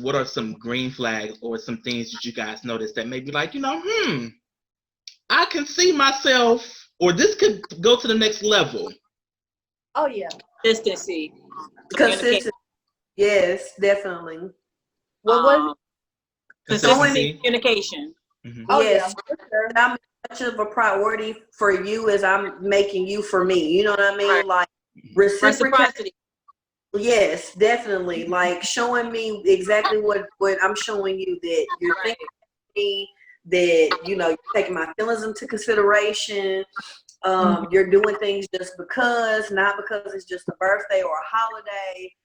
what are some green flags or some things that you guys notice that may be like, I can see myself, or this could go to the next level? Oh yeah, consistency. Consistency. Yes, definitely. What was consistency, communication. Mm-hmm. Oh yes, yeah, for sure. I'm much of a priority for you as I'm making you for me. You know what I mean? Right. Like reciprocity. Yes, definitely. Like showing me exactly what I'm showing you, that you're thinking of me, that you're taking my feelings into consideration. You're doing things just because, not because it's just a birthday or a holiday.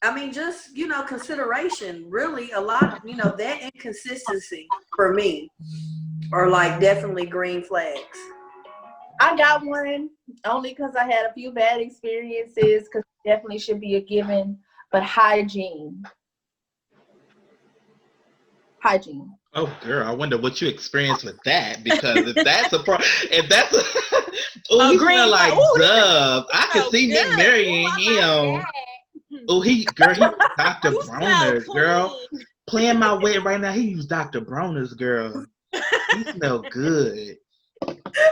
I mean, just consideration. Really, a lot. That inconsistency for me are like definitely green flags. I got one only because I had a few bad experiences, because definitely should be a given, but hygiene. Oh, girl, I wonder what you experienced with that, because if that's a he smell like Dove. I could see me marrying him. Oh, he Dr. Bronner's, girl. Playing my way right now, he used Dr. Bronner's, girl. He smell good.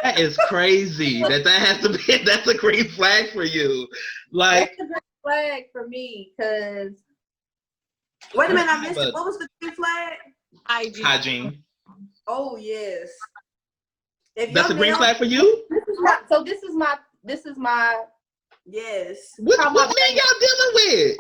That is crazy. That has to be. That's a green flag for you. Like, that's a green flag for me, because. Wait a minute, I missed it. What was the green flag? Hygiene. Oh yes. That's a green flag for you. This is my. Yes. What man y'all dealing with?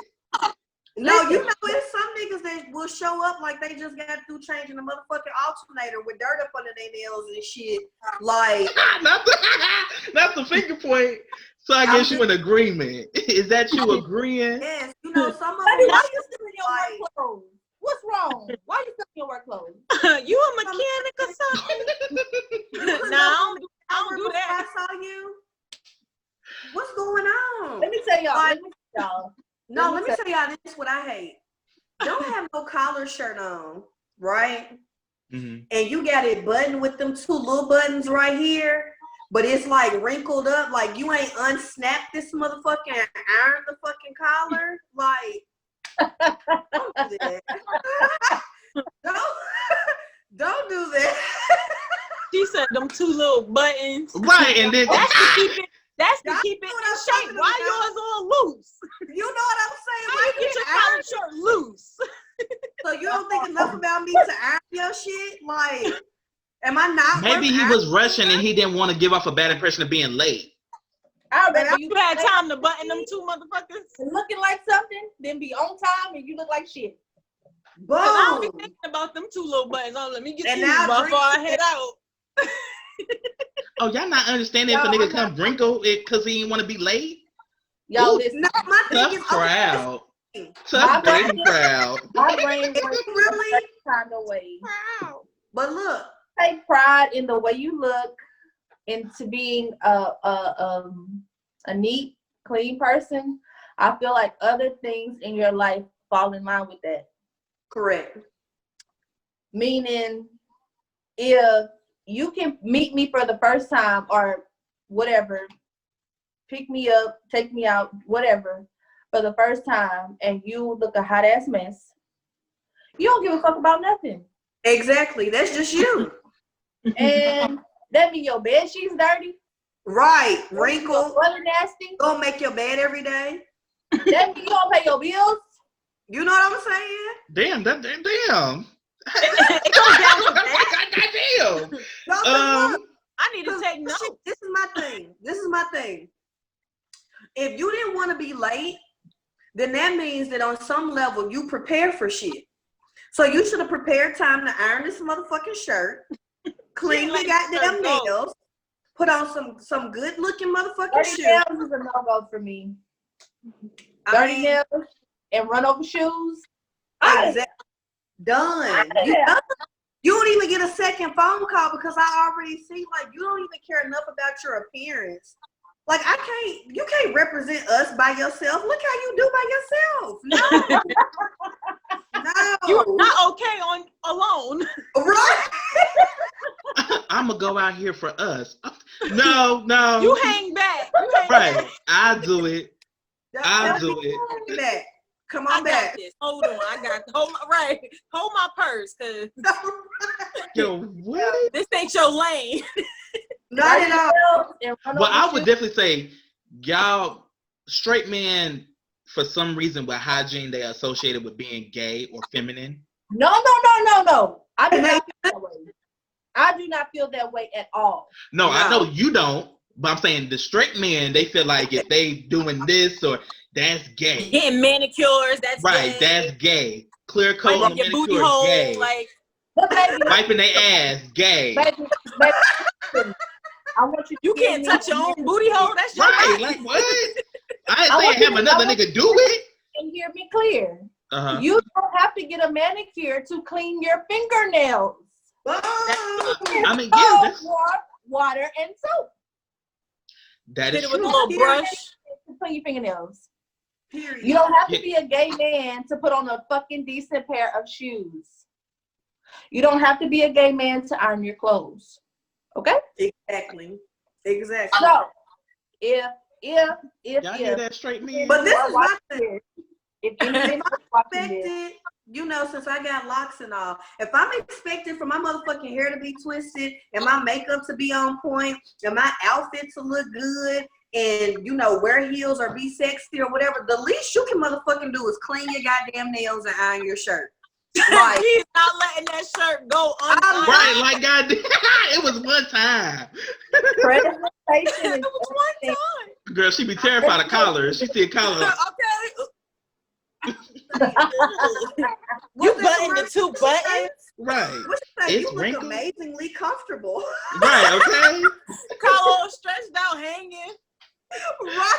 No, it's some niggas that will show up like they just got through changing the motherfucking alternator with dirt up under their nails and shit. Like not the finger point. So I guess you in agreement. Is that you agreeing? Yes, some of them. Why you still in your work clothes? What's wrong? Why you still in your work clothes? You a mechanic or something? No, I don't do that. I saw you. What's going on? Let me tell y'all. Let me tell y'all this is what I hate. Don't have no collar shirt on, right? Mm-hmm. And you got it buttoned with them two little buttons right here, but it's like wrinkled up, like you ain't unsnapped this motherfucker and ironed the fucking collar. Like, don't do that. don't do that. She said them two little buttons. Right, and then that's to keep it in shape. Why yours all loose? You know what I'm saying? How you get your collar shirt loose? So you don't think enough about me to iron your shit? Like, am I not? Maybe he was rushing and he didn't want to give off a bad impression of being late. I remember you had time to button them two motherfuckers. Looking like something, then be on time and you look like shit. Boom. I don't be thinking about them two little buttons. Oh, let me get these before I head out. Oh, y'all not understanding if a nigga come wrinkle it because he didn't want to be late? Yo, listen. My thing Tough is, crowd. Tough dating crowd. My brain works really kind of way. But look, take pride in the way you look, into being a neat, clean person. I feel like other things in your life fall in line with that. Correct. Meaning, if you can meet me for the first time or whatever, pick me up, take me out, whatever, for the first time, and you look a hot ass mess, you don't give a fuck about nothing. Exactly. That's just you. And that mean your bed sheets dirty. Right. Wrinkled. Butter nasty. Don't make your bed every day. That mean you don't pay your bills. You know what I'm saying? Damn. It comes down to that. Goddamn. I need to take notes. This is my thing. If you didn't want to be late, then that means that on some level you prepare for shit. So you should have prepared time to iron this motherfucking shirt, clean your goddamn nails, put on some good looking motherfucking shoes. 30 nails is a no-go for me. 30 nails and run over shoes. Exactly. Done. You don't even get a second phone call because I already see, like, you don't even care enough about your appearance. Like, you can't represent us by yourself. Look how you do by yourself. No. No. You're not okay alone. Right. I'm going to go out here for us. No. You hang back. Right. I'll do it. I'll do it. Come I on got back. this. Hold on. I got hold my purse, cause Yo, what? this ain't your lane. Not at all. Well, I would definitely say, y'all, straight men, for some reason, with hygiene, they are associated with being gay or feminine. No. I do not feel that way. I do not feel that way at all. No, I know you don't, but I'm saying the straight men, they feel like if they doing this or that's gay. Getting manicures, that's right, gay. that's gay. Clear coat Like on the your booty manicure, hole, gay. like wiping their ass, gay. Baby, I want you can't touch your own booty hole. That's your right. right. Like what? I ain't saying have another nigga do it. And hear me clear. Uh-huh. You don't have to get a manicure to clean your fingernails. I mean, yeah, that's water and soap. That is Hit it with true. a little brush. To clean your fingernails. Period. You don't have to be a gay man to put on a fucking decent pair of shoes. You don't have to be a gay man to iron your clothes. Okay? Exactly. So, if Y'all hear that straight man? But this is my thing. if anybody's watching this, Expected, you know, since I got locks and all, if I'm expected for my motherfucking hair to be twisted and my makeup to be on point and my outfit to look good and, you know, wear heels or be sexy or whatever, the least you can motherfucking do is clean your goddamn nails and iron your shirt. Like, He's not letting that shirt go unironed. Right, like God, it was one time. presentation It was one time. Girl, she be terrified of collars. She see a collar. Okay. You button the two buttons. Right. What you say? It's You look wrinkled. amazingly comfortable. Right, okay. Collar stretched out, hanging. Right.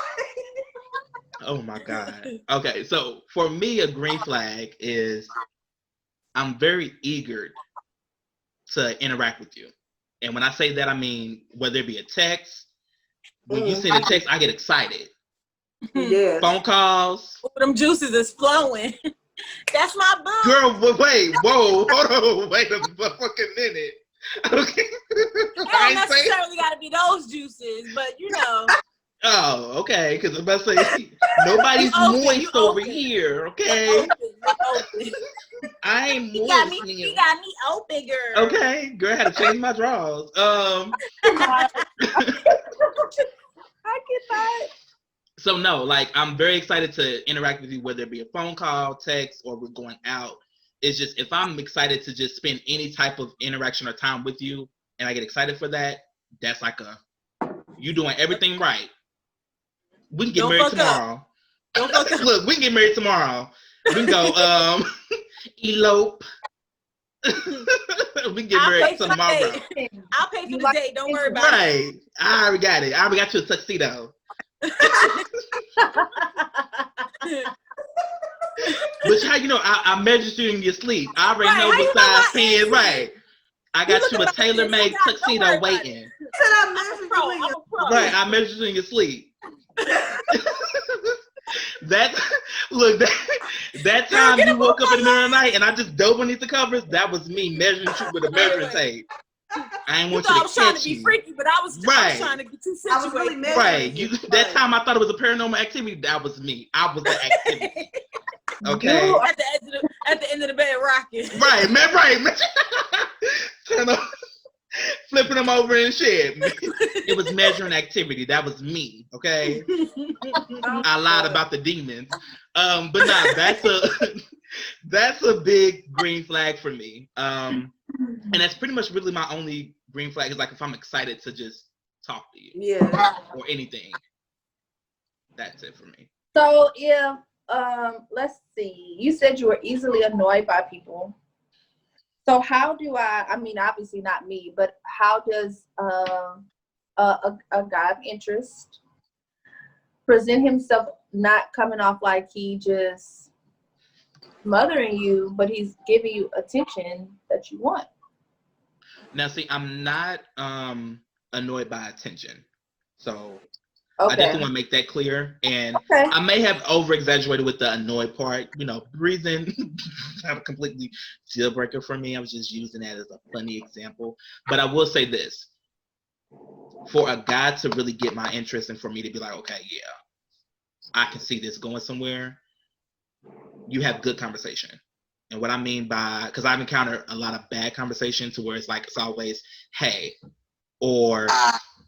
Oh my God. Okay, so for me, a green flag is I'm very eager to interact with you. And when I say that, I mean whether it be a text, when you send a text, I get excited. Yeah. Phone calls. Oh, them juices is flowing. That's my boo. Girl, wait, whoa, hold on, wait a fucking minute. Okay. It don't necessarily got to be those juices, but you know. Oh, okay, because I'm about to say, nobody's moist over here, okay? Open. I ain't He moist got me. here. He got me open, girl. Okay, girl, I had to change my drawers. I get that. So no, like I'm very excited to interact with you, whether it be a phone call, text, or we're going out. It's just if I'm excited to just spend any type of interaction or time with you, and I get excited for that, that's like you doing everything right. We can get married tomorrow. Don't fuck up. Look, we can get married tomorrow. We can go elope. We can get married tomorrow. I'll pay for the date. Don't worry about it. Right. I already got it. I already got you a tuxedo. But how you know I measured you in your sleep? I already know what size pants. Right. I got you a tailor-made tuxedo waiting. Right. I measured you in your sleep. That time you woke up in the middle of the night and I just dove beneath the covers, that was me measuring you with a measuring tape. I ain't want you to I was trying catch to be you. freaky, but I was trying to get you situated. Really Right. That time I thought it was a paranormal activity, that was me. I was the activity. Okay. At the end of the bed rocking. Right, man, right. Turn on, flipping them over and shit. It was measuring activity. That was me. Okay. I lied about the demons. But nah, that's a big green flag for me. And that's pretty much really my only green flag is like if I'm excited to just talk to you. Yeah. Or anything. That's it for me. So if let's see, you said you were easily annoyed by people. So how do I mean, obviously not me, but how does a guy of interest present himself not coming off like he just mothering you, but he's giving you attention that you want? Now see, I'm not annoyed by attention. So okay. I definitely want to make that clear. And I may have over-exaggerated with the annoyed part. You know, reason not a completely deal breaker for me. I was just using that as a funny example. But I will say this. For a guy to really get my interest and for me to be like, okay, yeah, I can see this going somewhere, you have good conversation. And what I mean by, because I've encountered a lot of bad conversations where it's like, it's always, hey, or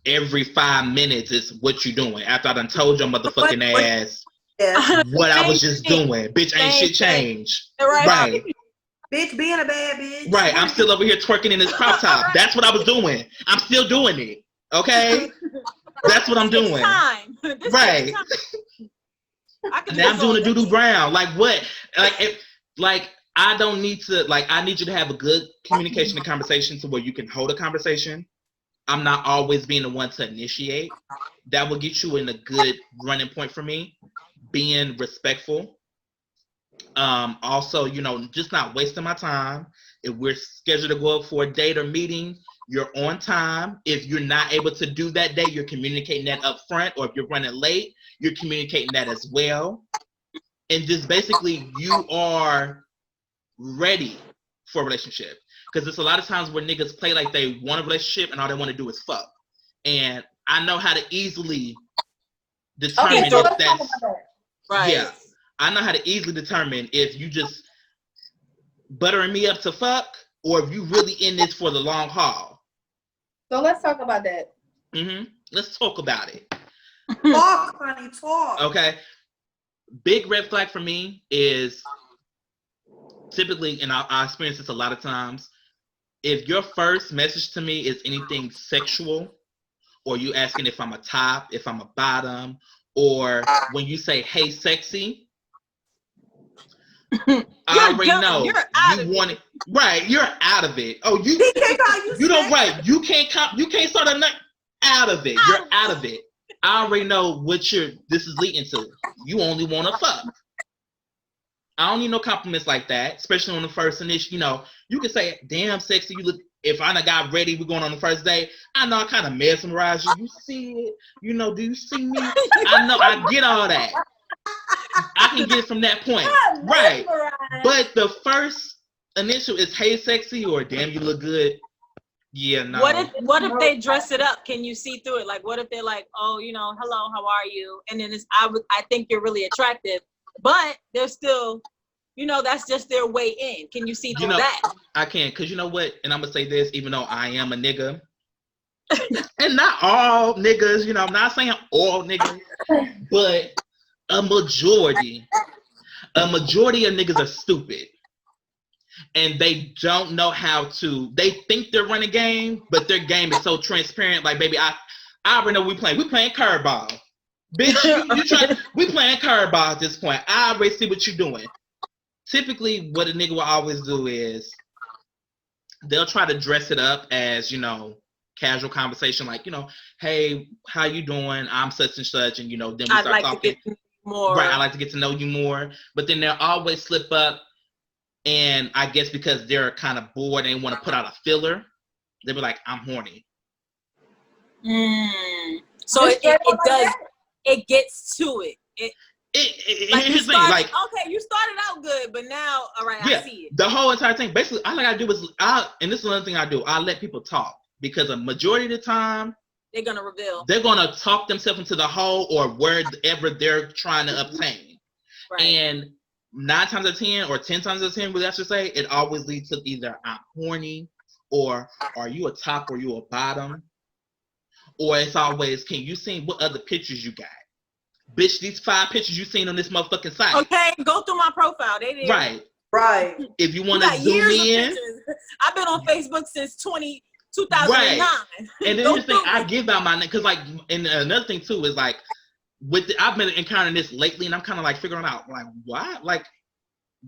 every 5 minutes is what you doing. After I done told your motherfucking ass what I was just doing. Bitch, ain't shit changed. Right. Bitch being a bad bitch. Right. I'm still over here twerking in this crop top. That's what I was doing. I'm still doing it. Okay? That's what I'm doing. Right. Now I'm doing a doo-doo brown. Like what? Like I don't need to, like, I need you to have a good communication and conversation to where you can hold a conversation. I'm not always being the one to initiate. That will get you in a good running point for me. Being respectful. Also, just not wasting my time. If we're scheduled to go up for a date or meeting, you're on time. If you're not able to do that day, you're communicating that up front. Or if you're running late, you're communicating that as well. And just basically, you are ready for a relationship. Because there's a lot of times where niggas play like they want a relationship and all they want to do is fuck. And I know how to easily determine if that's... Right. Yeah. I know how to easily determine if you just buttering me up to fuck or if you really in this for the long haul. So let's talk about that. Let's talk about it. Talk, honey, talk. Okay. Big red flag for me is typically, and I experience this a lot of times, if your first message to me is anything sexual, or you asking if I'm a top, if I'm a bottom, or when you say, hey, sexy, I already know you want it. Right, you're out of it. Oh, you don't, right. You can't start a night out of it. You're out of it. I already know what this is leading to. You only want to fuck. I don't need no compliments like that, especially on the first initial. You can say, damn, sexy, you look. If I done got ready, we're going on the first day. I know I kind of mesmerized you. You see it? Do you see me? I know, I get all that. I can get it from that point. Right. But the first initial is, hey, sexy, or damn, you look good. Yeah, no. What if they dress it up? Can you see through it? Like, what if they're like, oh, hello, how are you? And then I think you're really attractive, but they're still, that's just their way in. Can you see through that? I can, because you know what? And I'm going to say this, even though I am a nigga, and not all niggas, I'm not saying all niggas, but a majority of niggas are stupid. And they don't know how to, they think they're running game, but their game is so transparent. Like, baby, I already know we playing curveball. Bitch, we playing curveball at this point. I already see what you're doing. Typically, what a nigga will always do is they'll try to dress it up as, casual conversation, like, hey, how you doing? I'm such and such, and, then we start talking. More. Right, I like to get to know you more. But then they'll always slip up, and I guess because they're kind of bored and they want to put out a filler, they'll be like, I'm horny. So it gets to it. Here's the thing, like, okay, you started out good, but now, all right, yeah, I see it. The whole entire thing, basically, all I gotta do is, and this is another thing I do, I let people talk, because a majority of the time, they're gonna reveal. They're gonna talk themselves into the hole or wherever they're trying to obtain. Right. And 9 times out of 10, or 10 times out of 10, what I should say, it always leads to either I'm horny, or are you a top or you a bottom, or it's always, can you see what other pictures you got? Bitch, these 5 pictures you seen on this motherfucking site. Okay, go through my profile. They did. Right. If you want to zoom in. I've been on Facebook since 2009. Right. And then here's the thing, I give out my name, because like, and another thing too is like, I've been encountering this lately, and I'm kind of like figuring out, like, why? Like,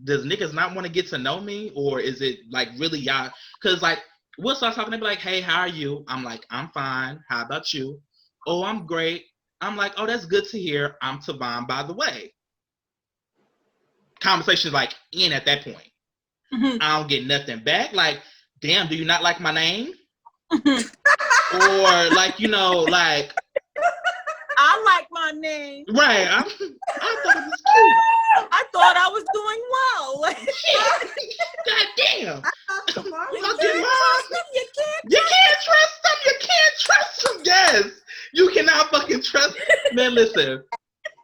does niggas not want to get to know me, or is it like really y'all? Because like, we'll start talking, they be like, hey, how are you? I'm like, I'm fine. How about you? Oh, I'm great. I'm like, oh, that's good to hear. I'm Tavon, by the way. Conversation's like in at that point. I don't get nothing back. Like, damn, do you not like my name? Or like, like, I like my name. Right. I thought it was cute. I thought I was doing well. God damn. You can't trust them. You can't trust them. Yes. You cannot fucking trust. Man, listen.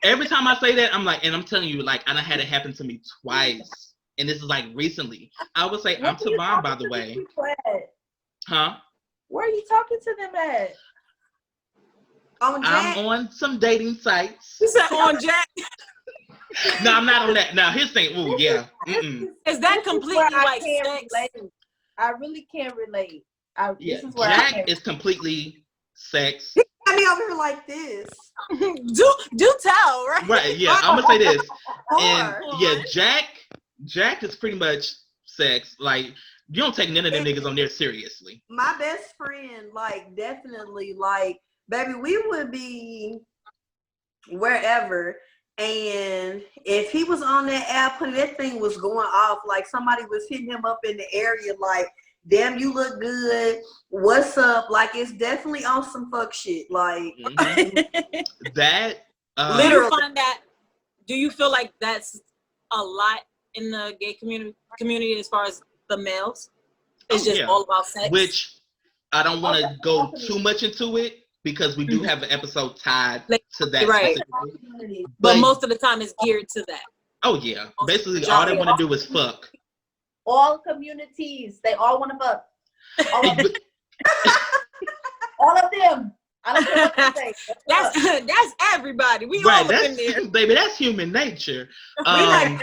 Every time I say that, I'm like, and I'm telling you, like, I done had it happen to me twice. And this is like recently. I would say, I'm Tavon, by the way. Huh? Where are you talking to them at? On Jack? I'm on some dating sites. You said on Jack? No, I'm not on that. Now, here's the thing. Oh, yeah. Is that completely like sex? Relate. I really can't relate. Jack is completely sex. I mean, over here like this. do tell, right? Right, yeah. I'm gonna say this. And yeah, Jack is pretty much sex. Like, you don't take none of them niggas on there seriously. My best friend, like, definitely, like, baby, we would be wherever, and if he was on that app and that thing was going off, like somebody was hitting him up in the area, like, damn, you look good, what's up? Like, it's definitely on some fuck shit. Like, that literally. Do you feel like that's a lot in the gay community as far as the males? It's just all about sex? Which I don't want to go too much into it, because we do have an episode tied to that. Right. But most of the time it's geared to that. Oh, yeah. Basically, all they want to do is fuck. All communities, they all want to fuck. All of them. I don't care what you say. That's everybody. We all up in there. Baby, that's human nature. Bang,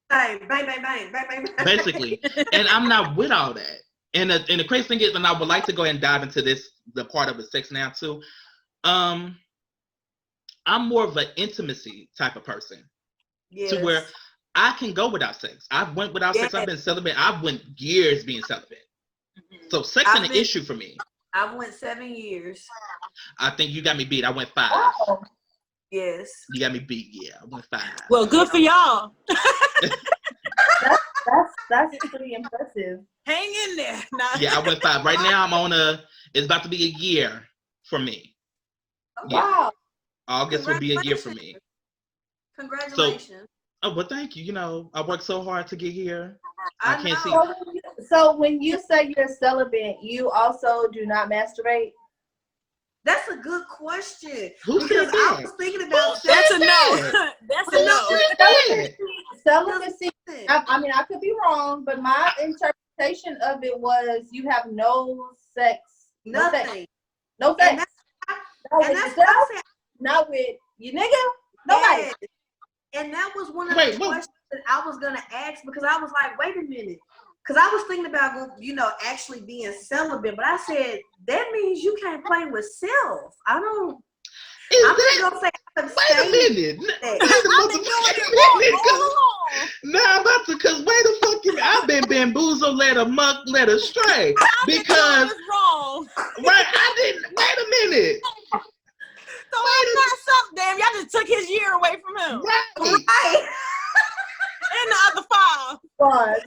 bang, bang, bang, bang, bang. Basically. And I'm not with all that. And the crazy thing is, and I would like to go ahead and dive into the part of the sex now too. I'm more of an intimacy type of person. Yes. To where I can go without sex. I've went without sex. I've been celibate. I've went years being celibate. So sex ain't an issue for me. I went 7 years. I think you got me beat. I went 5. Oh. Yes. You got me beat. Yeah, I went 5. Well, good for y'all. That's pretty impressive. Hang in there. Yeah, I went 5. Right now I'm it's about to be a year for me. Wow. August will be a year for me. Congratulations. Well, thank you. You know, I worked so hard to get here. I can't see. So when you say you're celibate, you also do not masturbate? That's a good question. Who said that? I was thinking about That's a no. That's a no. Celibacy. I mean, I could be wrong, but my interpretation of it was you have no sex. Nothing. No sex. And that's what I said. Not with you, nigga. Nobody. Yes. And that was one of the questions that I was gonna ask, because I was like, wait a minute. Because I was thinking about, actually being celibate, but I said, that means you can't play with self. I'm just gonna say, wait a minute. Now I'm about to, because wait a fucking, I've been bamboozled, led astray. Because, wrong. Right, I didn't, wait a minute. So I'm not something, damn, y'all just took his year away from him. Right. And the other 5.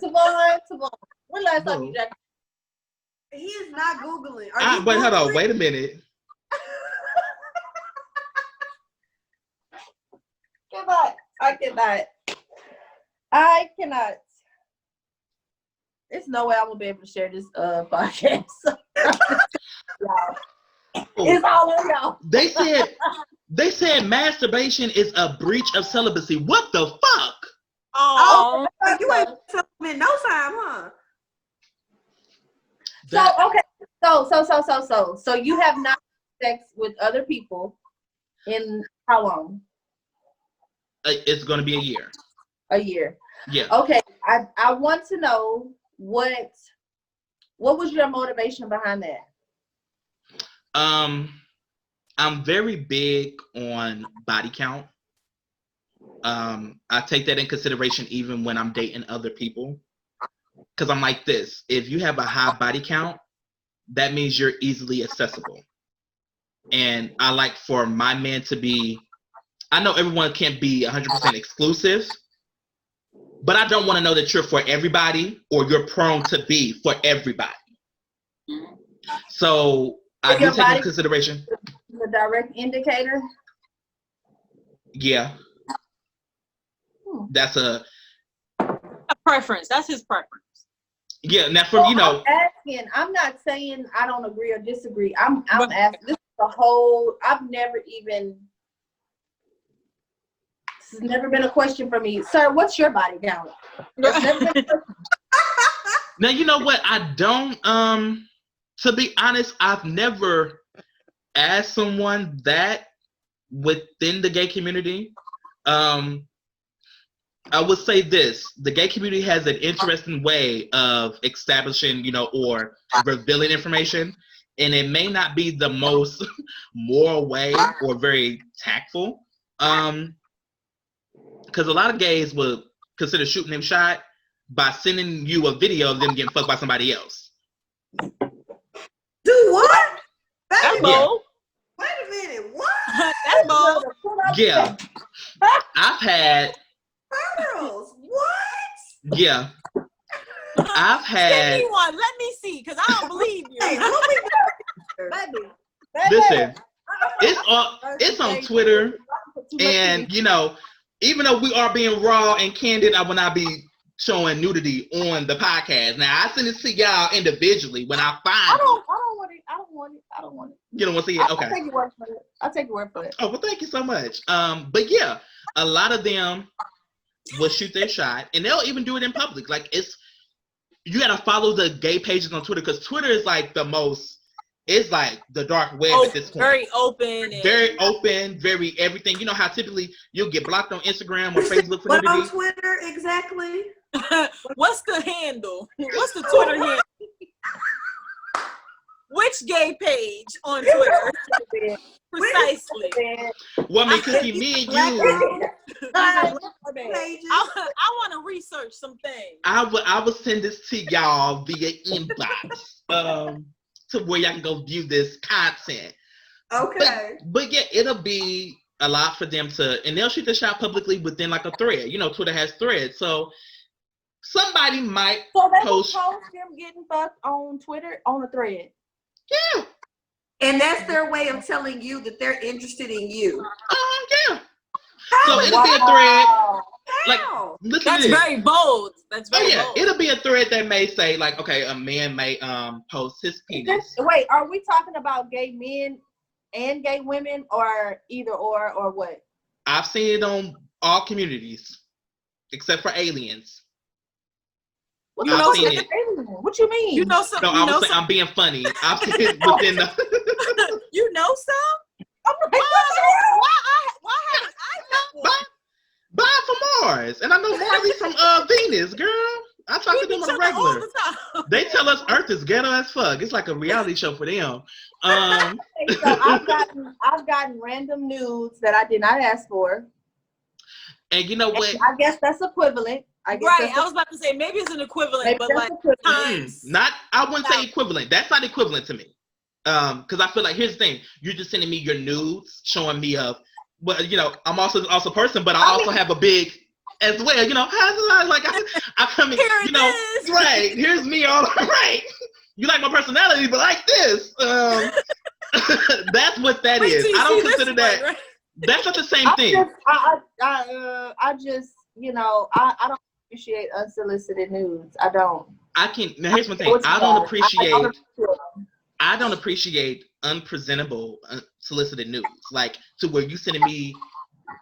Tavon. When last time you jacked? He is not Googling. But hold on, wait a minute. I cannot. There's no way I'm gonna be able to share this podcast. It's all on y'all. They said masturbation is a breach of celibacy. What the fuck? Oh, you ain't celibate no time, huh? So you have not had sex with other people in how long? It's going to be a year. A year. Yeah. Okay. I want to know what was your motivation behind that? I'm very big on body count. I take that in consideration even when I'm dating other people. Because I'm like this, if you have a high body count, that means you're easily accessible. And I like for my man to be, I know everyone can't be 100% exclusive, but I don't want to know that you're for everybody or you're prone to be for everybody. So I do take into consideration. The direct indicator? Yeah. That's a preference. That's his preference. Yeah, now from I'm not saying I don't agree or disagree. I'm asking. This is the whole. I've never even It's never been a question for me. Sir, what's your body count? It's never been a question. Now, you know what? I don't, to be honest, I've never asked someone that within the gay community. I would say this: the gay community has an interesting way of establishing, or revealing information, and it may not be the most moral way or very tactful. Because a lot of gays would consider shooting them shot by sending you a video of them getting fucked by somebody else. Do what? That's bold. Wait a minute. What? That's bold. Yeah. I've had. Girls, what? Yeah. I've had. Give me one. Let me see, because I don't believe you. Hey, what we Baby. Listen, it's on Twitter, and even though we are being raw and candid, I will not be showing nudity on the podcast. Now, I send it to y'all individually when I find I don't want it. I don't want it. You don't want to see it? Okay. I'll take your word for it. I'll take your word for it. Oh, well, thank you so much. But yeah, a lot of them will shoot their shot, and they'll even do it in public. Like, you gotta follow the gay pages on Twitter, because Twitter is like it's like the dark web at this point. Very open. Very open, very everything. You know how typically you'll get blocked on Instagram or Facebook for What nudity? on Twitter exactly? What's the handle? What's the Twitter handle? Which gay page on Twitter? Precisely. Well, I mean, because me and you, I want to research some things. I will send this to y'all via inbox to where y'all can go view this content. Okay. But yeah, it'll be a lot for them and they'll shoot the shot publicly within like a thread. Twitter has threads, so somebody might post them getting fucked on Twitter on a thread. Yeah. And that's their way of telling you that they're interested in you. Yeah. So it'll be a thread. Like, listen That's to this. very bold. That's very bold. It'll be a thread that may say, like, okay, a man may post his penis. Wait, are we talking about gay men and gay women, or either or what? I've seen it on all communities except for aliens. What you mean? You know some. No, I'm being funny. I've seen it within the. You know some? I'm like, Why haven't I known? Bye from Mars, and I know Marley from Venus, girl. I talk to them on a regular. They tell us Earth is ghetto as fuck. It's like a reality show for them. So I've gotten random nudes that I did not ask for. And you know what? And I guess that's equivalent. I was about to say maybe it's an equivalent, but like times. I wouldn't say equivalent. That's not equivalent to me. Because I feel like, here's the thing: you're just sending me your nudes, showing me but I'm also a person, but I also have a big as well. Like I come in, right? Here's me, all right. You like my personality, but like this. That's what that is. I don't consider that. Right? That's not the same thing. I don't appreciate unsolicited nudes. I don't. Now here's one thing. I don't appreciate unpresentable solicited nudes. Like, to where you sending me,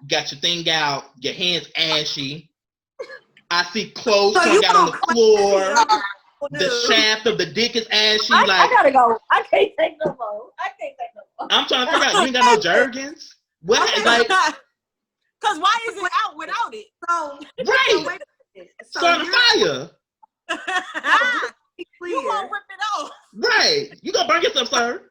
got your thing out, your hands ashy. I see clothes hung out on the floor. The shaft of the dick is ashy. I gotta go. I can't take no more. I'm trying to figure out, you ain't got no Jergens? What? Like, because why is it out without it? Right. Start a fire. You won't rip it off. Right. You gonna burn yourself, sir.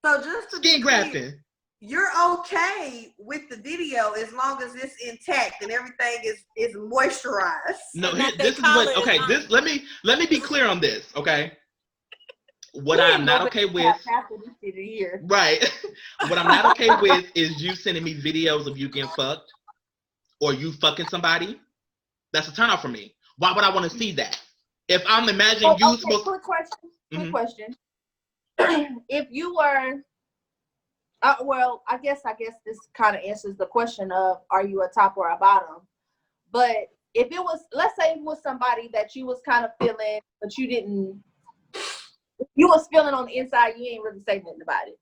So just to skin grafting. You're okay with the video as long as it's intact and everything is moisturized. No, this is what. Okay, let me be clear on this. Okay. What I'm not okay with. Right. What I'm not okay with is you sending me videos of you getting fucked or you fucking somebody. That's a turn off for me. Why would I want to see that? If I'm imagining you supposed. Quick question. If you were, well, I guess this kind of answers the question of, are you a top or a bottom? But if it was, let's say it was somebody that you was kind of feeling, but you was feeling on the inside, you ain't really say nothing about it.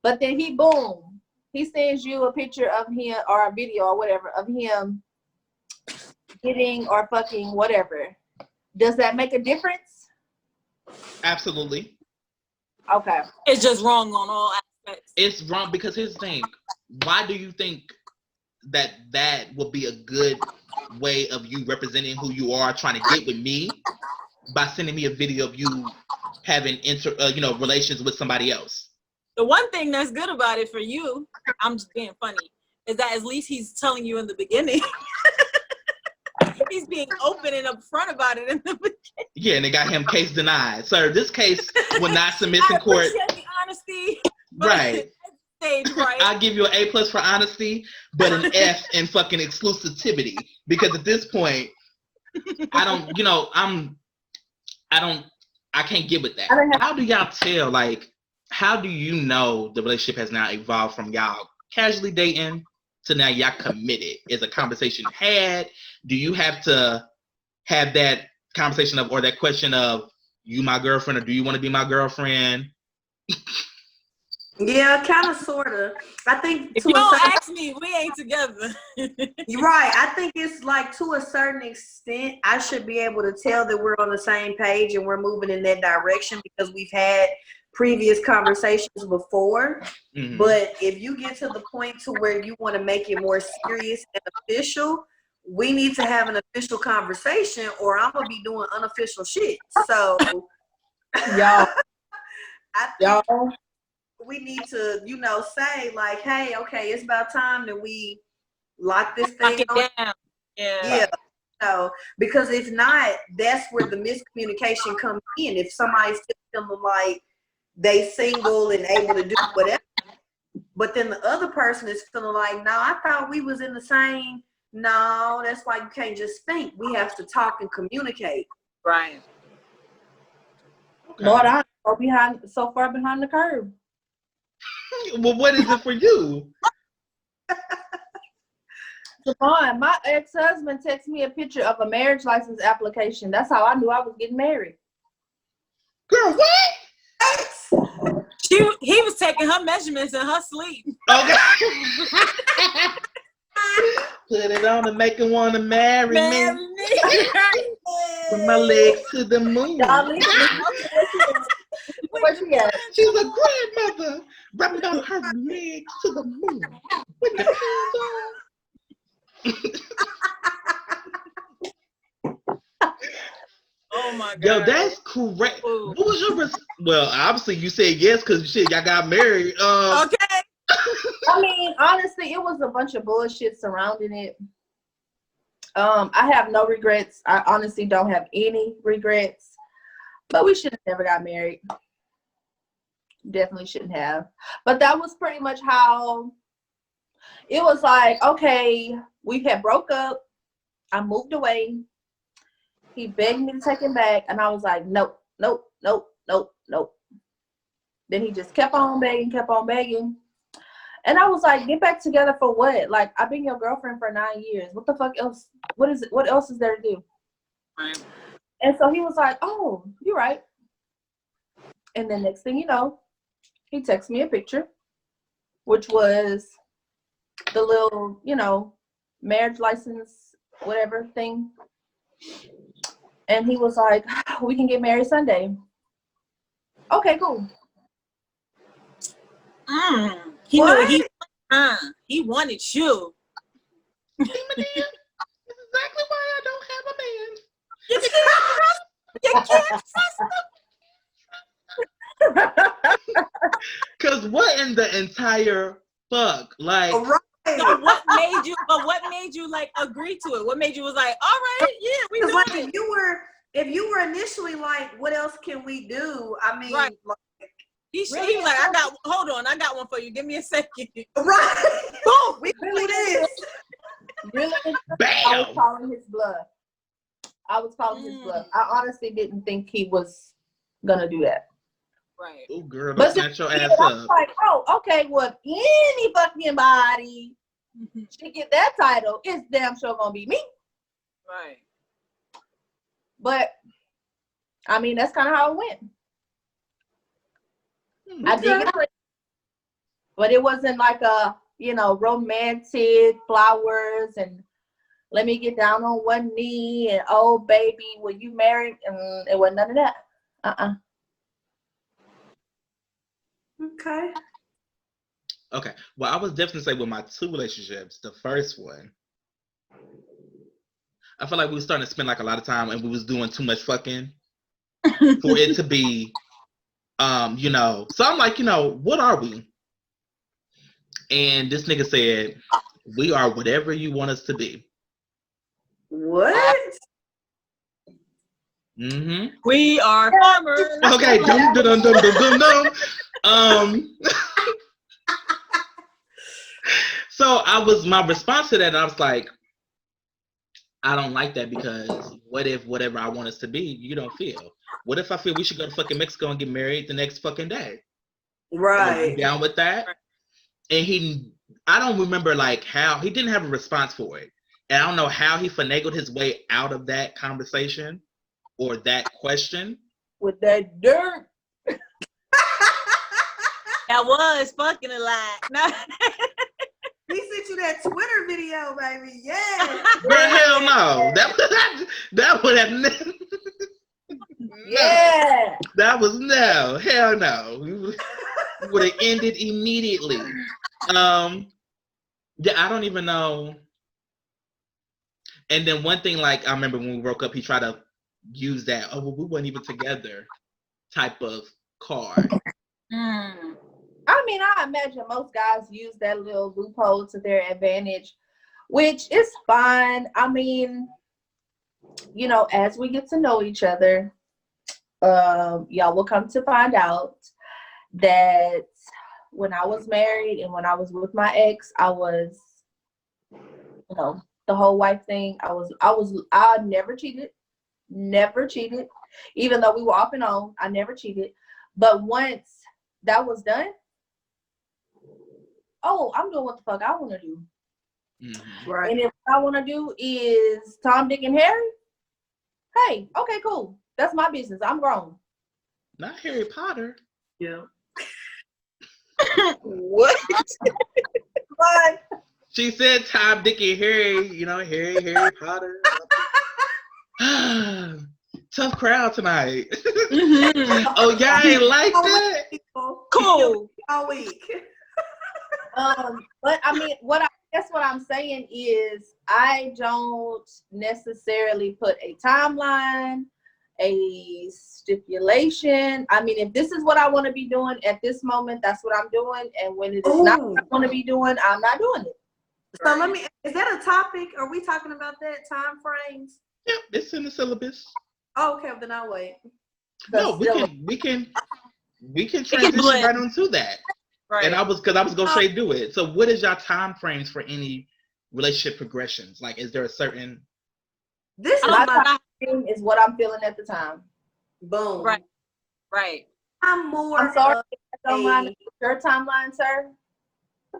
But then he, boom, he sends you a picture of him or a video or whatever of him getting or fucking whatever. Does that make a difference? Absolutely. Okay. It's just wrong on all aspects. It's wrong because here's the thing. Why do you think that would be a good way of you representing who you are, trying to get with me, by sending me a video of you having relations with somebody else? The one thing that's good about it for you, I'm just being funny, is that at least he's telling you in the beginning. He's being open and upfront about it in the beginning. Yeah, and they got him case denied. Sir, this case will not submit in court. I appreciate the honesty. Right. Stage, right. I'll give you an A+ for honesty, but an F in fucking exclusivity. Because at this point, I can't get with that. How do y'all tell, like, how do you know the relationship has now evolved from y'all casually dating to now y'all committed? Is a conversation had? Do you have to have that conversation or that question of, you my girlfriend, or do you want to be my girlfriend? Yeah, kind of, sort of. I think if you don't ask me, we ain't together. You're right. I think it's like, to a certain extent, I should be able to tell that we're on the same page and we're moving in that direction because we've had previous conversations before. Mm-hmm. But if you get to the point to where you want to make it more serious and official, we need to have an official conversation, or I'm gonna be doing unofficial shit. So, y'all, we need to, say like, hey, okay, it's about time that we lock this thing down. Yeah. No, because if not, that's where the miscommunication comes in. If somebody's still feeling like they single and able to do whatever, but then the other person is feeling like, no, I thought we was in the same. No, that's why you can't just think. We have to talk and communicate. Right. Okay. Lord, I'm so far behind the curve. Well, what is it for you? Savon, my ex-husband texted me a picture of a marriage license application. That's how I knew I was getting married. Girl, what? He was taking her measurements in her sleep. Okay. Put it on and make him want to marry me. With my legs to the moon. Where she at? She's a grandmother. Rubbing on her legs to the moon. With the pants on. Oh my God. Yo, that's correct. Ooh. What was your well, obviously you said yes because shit, y'all got married. Okay. I mean, honestly, it was a bunch of bullshit surrounding it. I have no regrets. I honestly don't have any regrets. But we should have never got married. Definitely shouldn't have. But that was pretty much how it was like, okay, we had broke up. I moved away. He begged me to take him back. And I was like, nope, nope, nope, nope, nope. Then he just kept on begging, kept on begging. And I was like, get back together for what? Like, I've been your girlfriend for 9 years. What the fuck else? What is it? What else is there to do? Right. And so he was like, oh, you're right. And then next thing you know, he texted me a picture, which was the little, marriage license, whatever thing. And he was like, we can get married Sunday. Okay, cool. He knew he wanted you. This is exactly why I don't have a man. You can't trust him. Cause what in the entire fuck? Like, right. So what made you like agree to it? What made you was like, all right, yeah, we doing like, it. If you were initially like, what else can we do? I mean, right. Like, he was like, hold on, I got one for you. Give me a second. Right. Boom. We really did. Really? Bam. I was calling his bluff. His bluff. I honestly didn't think he was gonna do that. Right. Oh, girl, don't snatch your ass up. I was like, oh, okay, well, any fucking body should get that title. It's damn sure gonna be me. Right. But, I mean, that's kind of how it went. Okay. I did get it. But it wasn't like a, romantic flowers and let me get down on one knee and oh baby, will you marry? And it wasn't none of that. Okay. Well, I was definitely say with my 2 relationships, the first one, I feel like we were starting to spend like a lot of time and we was doing too much fucking for it to be, so I'm like, what are we? And this nigga said, we are whatever you want us to be. What? Mm-hmm. We are farmers. Okay. Dum, dum, dum, dum, dum, dum. So my response to that, I was like, I don't like that because what if whatever I want us to be, you don't feel? What if I feel we should go to fucking Mexico and get married the next fucking day? Right. Are you down with that? And I don't remember like how, he didn't have a response for it. And I don't know how he finagled his way out of that conversation or that question. With that dirt. That was fucking a lie. No. He sent you that Twitter video, baby. Yeah. But hell no. That would have never. Yeah. That was no. Hell no. We would have ended immediately. Yeah, I don't even know. And then one thing, like I remember when we broke up, he tried to use that, oh well, we weren't even together type of card. I mean, I imagine most guys use that little loophole to their advantage, which is fine. I mean, as we get to know each other, y'all will come to find out that when I was married and when I was with my ex, I was, the whole wife thing. I never cheated, even though we were off and on. I never cheated, but once that was done, I'm doing what the fuck I want to do. Mm-hmm. Right. And if what I want to do is Tom, Dick, and Harry, hey, okay, cool. That's my business. I'm grown. Not Harry Potter. Yeah. What? What? She said Tom, Dick, and Harry, Harry Potter. Tough crowd tonight. Mm-hmm. Oh, y'all ain't like that? Cool. All week. But I mean, what I'm saying is I don't necessarily put a timeline, a stipulation. I mean, if this is what I want to be doing at this moment, that's what I'm doing. And when it is not what I want to be doing, I'm not doing it. So is that a topic? Are we talking about that, time frames? Yeah, it's in the syllabus. Oh, okay, then I'll wait. No, we can transition right onto that. Right. And I was going straight do it. So what is your time frames for any relationship progressions? Like, is there a certain? This is my time frame is what I'm feeling at the time. Boom. Right. I'm sorry. Your timeline, sir.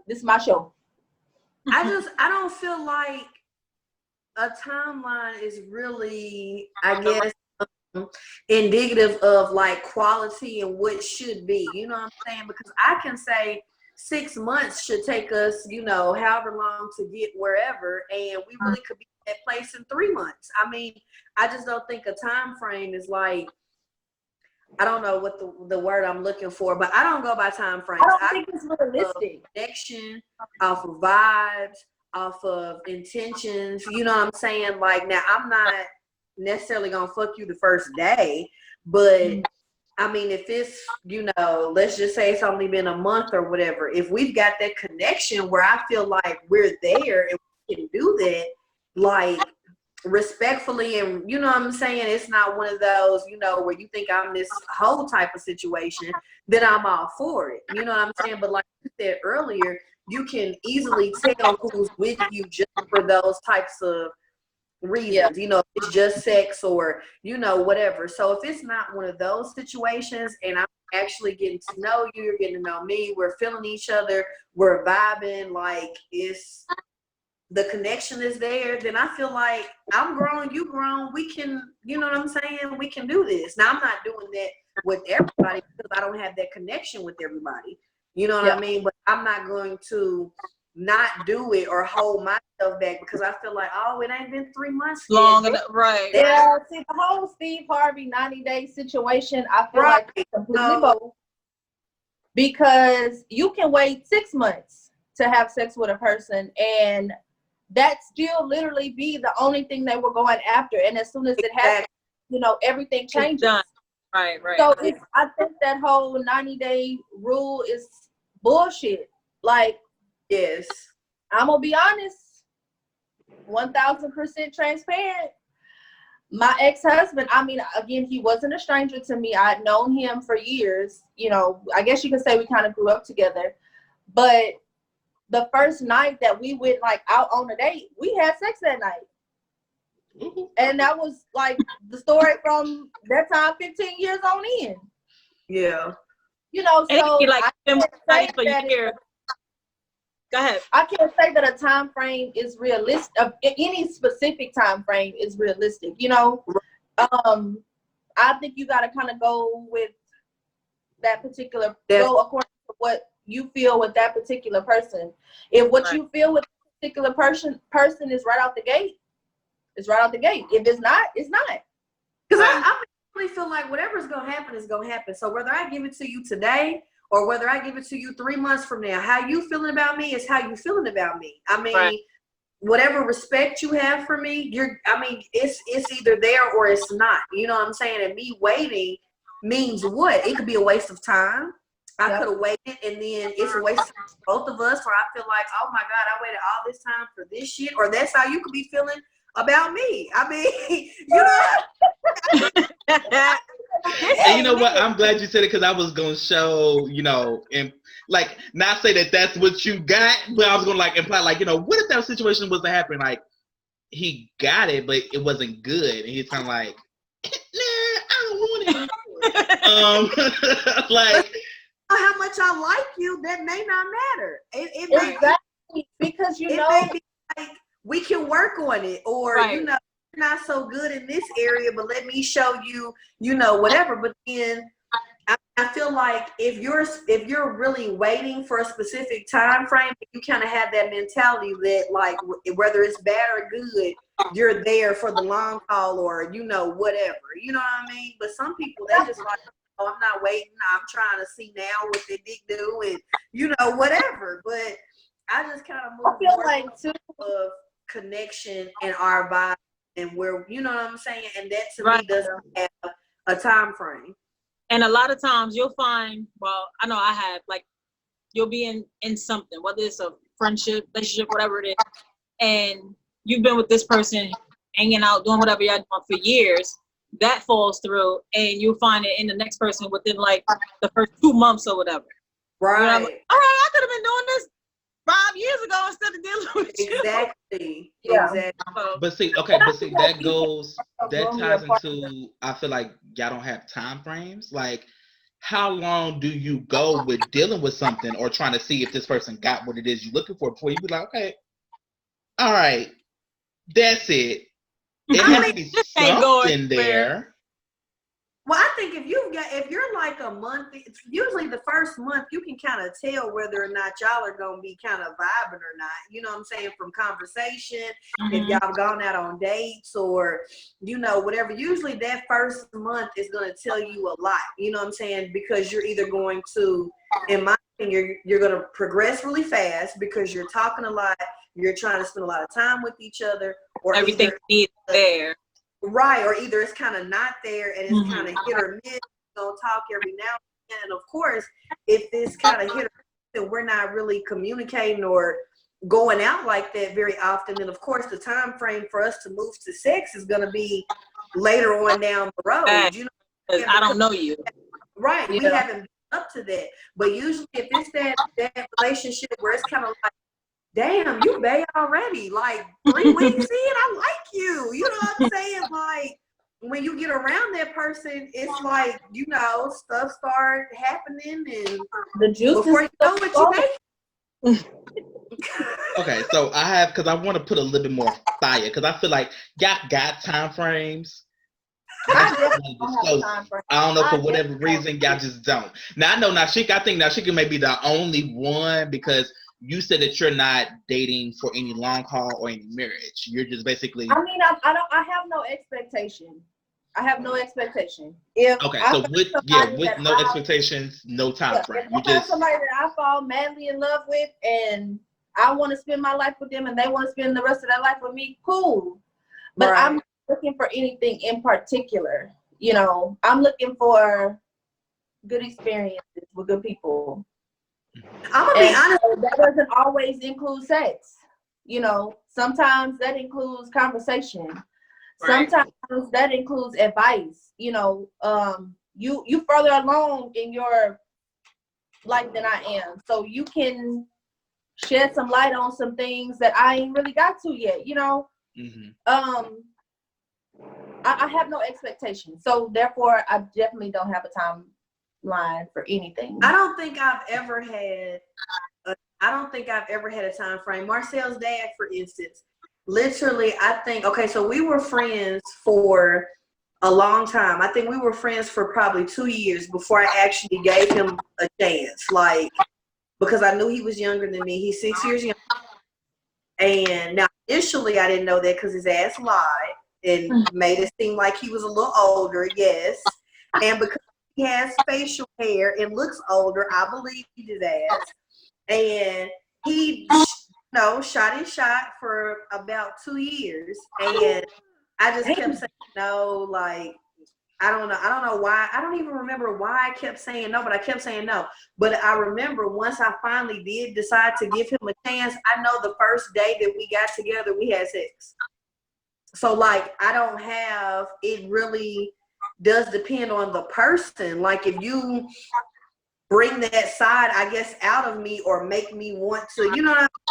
This is my show. I don't feel like a timeline is really, I guess, indicative of like quality and what should be. You know what I'm saying? Because I can say 6 months should take us, however long to get wherever, and we really could be at that place in 3 months. I mean, I just don't think a time frame is like, I don't know what the word I'm looking for, but I don't go by time frames. I don't think it's realistic. Connection, off of vibes, off of intentions. You know what I'm saying? Like, now I'm not necessarily gonna fuck you the first day, but I mean, if it's, let's just say it's only been a month or whatever, if we've got that connection where I feel like we're there and we can do that, like, respectfully, and you know what I'm saying, it's not one of those, where you think I'm this whole type of situation, then I'm all for it. You know what I'm saying? But like you said earlier, you can easily tell who's with you just for those types of reasons. If it's just sex or, whatever. So if it's not one of those situations and I'm actually getting to know you, you're getting to know me, we're feeling each other, we're vibing, like the connection is there, then I feel like I'm grown, you grown, we can, you know what I'm saying? We can do this. Now, I'm not doing that with everybody because I don't have that connection with everybody. You know what I mean? But I'm not going to not do it or hold myself back because I feel like, oh, it ain't been 3 months long yet. enough, right? Yeah, see the whole Steve Harvey 90-day situation, I feel like it's completely both. Because you can wait 6 months to have sex with a person and that still literally be the only thing they were going after. And as soon as it happens, you know, everything changes. Done. Right. So I think that whole 90-day rule is bullshit. Like, yes, I'm gonna be honest, 1000% transparent. My ex-husband, I mean, again, he wasn't a stranger to me. I'd known him for years. You know, I guess you could say we kind of grew up together. But the first night that we went like out on a date, we had sex that night. Mm-hmm. And that was like the story from that time 15 years on in. Yeah. You know, so like Go ahead. I can't say that a time frame is realistic. Any specific time frame is realistic. You know, I think you got to kind of go with that particular, go according to what you feel with that particular person. If what you feel with a particular person is right out the gate, it's right out the gate. If it's not, it's not. Because I really feel like whatever's going to happen is going to happen. So whether I give it to you today or whether I give it to you 3 months from now, how you feeling about me is how you feeling about me. I mean, whatever respect you have for me, it's either there or it's not. You know what I'm saying? And me waiting means what? It could be a waste of time. I could have waited, and then it's a waste of time for both of us, where I feel like, oh my God, I waited all this time for this shit. Or that's how you could be feeling about me. I mean, you know. And you know what? I'm glad you said it, because I was gonna show, you know, and like not say that that's what you got, but I was gonna like imply, like, you know, what if that situation was to happen? Like, he got it, but it wasn't good, and he's kind of like, nah, I don't want it. Like, how much I like you, that may not matter. It exactly, because you know, may be like, we can work on it, or you know, you're not so good in this area, but let me show you, you know, whatever. But then I feel like if you're really waiting for a specific time frame, you kind of have that mentality that, like, whether it's bad or good, you're there for the long haul, or, you know, whatever. You know what I mean? But some people, they just like, oh, I'm not waiting. I'm trying to see now what they did do, and, you know, whatever. But I just kind of move. I feel like too of connection and our vibe, and where, you know what I'm saying, and that to me doesn't have a time frame. And a lot of times you'll find, well, I know I have, like, you'll be in something, whether it's a friendship, relationship, whatever it is, and you've been with this person, hanging out, doing whatever y'all doing for years. That falls through, and you'll find it in the next person within like the first 2 months or whatever. Right. You know, like, all right, I could have been doing this 5 years ago instead of dealing with you. Exactly. Yeah. Exactly. But see, that ties into, I feel like y'all don't have time frames. Like, how long do you go with dealing with something or trying to see if this person got what it is you're looking for before you be like, okay, all right, that's it. It has to be something there. Well, I think if you're like a month, it's usually the first month you can kind of tell whether or not y'all are gonna be kind of vibing or not. You know what I'm saying? From conversation, if y'all gone out on dates or, you know, whatever. Usually that first month is gonna tell you a lot. You know what I'm saying? Because you're either going to, in my opinion, you're gonna progress really fast because you're talking a lot. You're trying to spend a lot of time with each other, or everything is there. Right, or either it's kind of not there and it's kind of hit or miss. We're gonna talk every now and then. And of course, if it's kind of hit or miss and we're not really communicating or going out like that very often, then of course the time frame for us to move to sex is gonna be later on down the road. You know, I don't know you. Right, we haven't been up to that. But usually, if it's that relationship where it's kind of like, damn, you bae already, like 3 weeks in, I like you. You know what I'm saying? Like, when you get around that person, it's like, you know, stuff start happening, and the juice before you know what you make. Okay, so because I want to put a little bit more fire, because I feel like y'all got time frames. I don't know, for whatever reason, y'all just don't. Now I know I think Nashika may be the only one, because you said that you're not dating for any long haul or any marriage. You're just basically. I mean, I have no expectation. I have no expectation. If Okay, I so find with somebody that no expectations, no time frame. If You I find just somebody that I fall madly in love with, and I want to spend my life with them, and they want to spend the rest of their life with me, cool. But Right. I'm not looking for anything in particular. You know, I'm looking for good experiences with good people. I'm gonna be honest. That doesn't always include sex. You know, sometimes that includes conversation. Right. Sometimes that includes advice. You know, you further along in your life than I am, so you can shed some light on some things that I ain't really got to yet. You know, I have no expectations, so therefore I definitely don't have a timeline for anything. I don't think I've ever had a time frame. Marcel's dad, for instance, literally, I think, okay, so we were friends for a long time. I think we were friends for probably 2 years before I actually gave him a chance, like, because I knew he was younger than me. He's 6 years younger. And now initially I didn't know that because his ass lied and made it seem like he was a little older, yes. And because he has facial hair and looks older, I believed his ass. And he, shot his shot for about 2 years. And I just kept saying no, like, I don't know why. I don't even remember why I kept saying no, but I kept saying no. But I remember once I finally did decide to give him a chance, I know the first day that we got together, we had sex. So, like, it really does depend on the person. Like, if you bring that side, I guess, out of me or make me want to,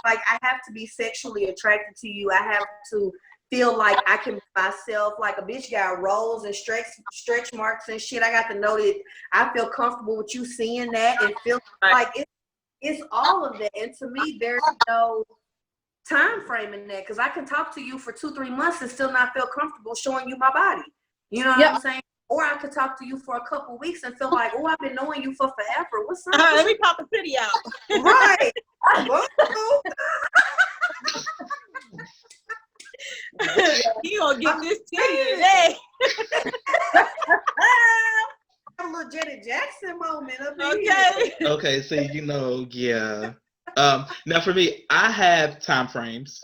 like, I have to be sexually attracted to you. I have to feel like I can be myself. Like, a bitch got rolls and stretch marks and shit. I got to know that I feel comfortable with you seeing that and feel like it's all of that. And to me, there's no time frame in that, because I can talk to you for 2-3 months and still not feel comfortable showing you my body. You know what I'm saying? Or I could talk to you for a couple weeks and feel like, oh, I've been knowing you for forever. What's up? Let me pop a pity out. Right. He gonna get this titty today. A little Janet Jackson moment up Okay. here. Okay, so yeah. Now for me, I have time frames.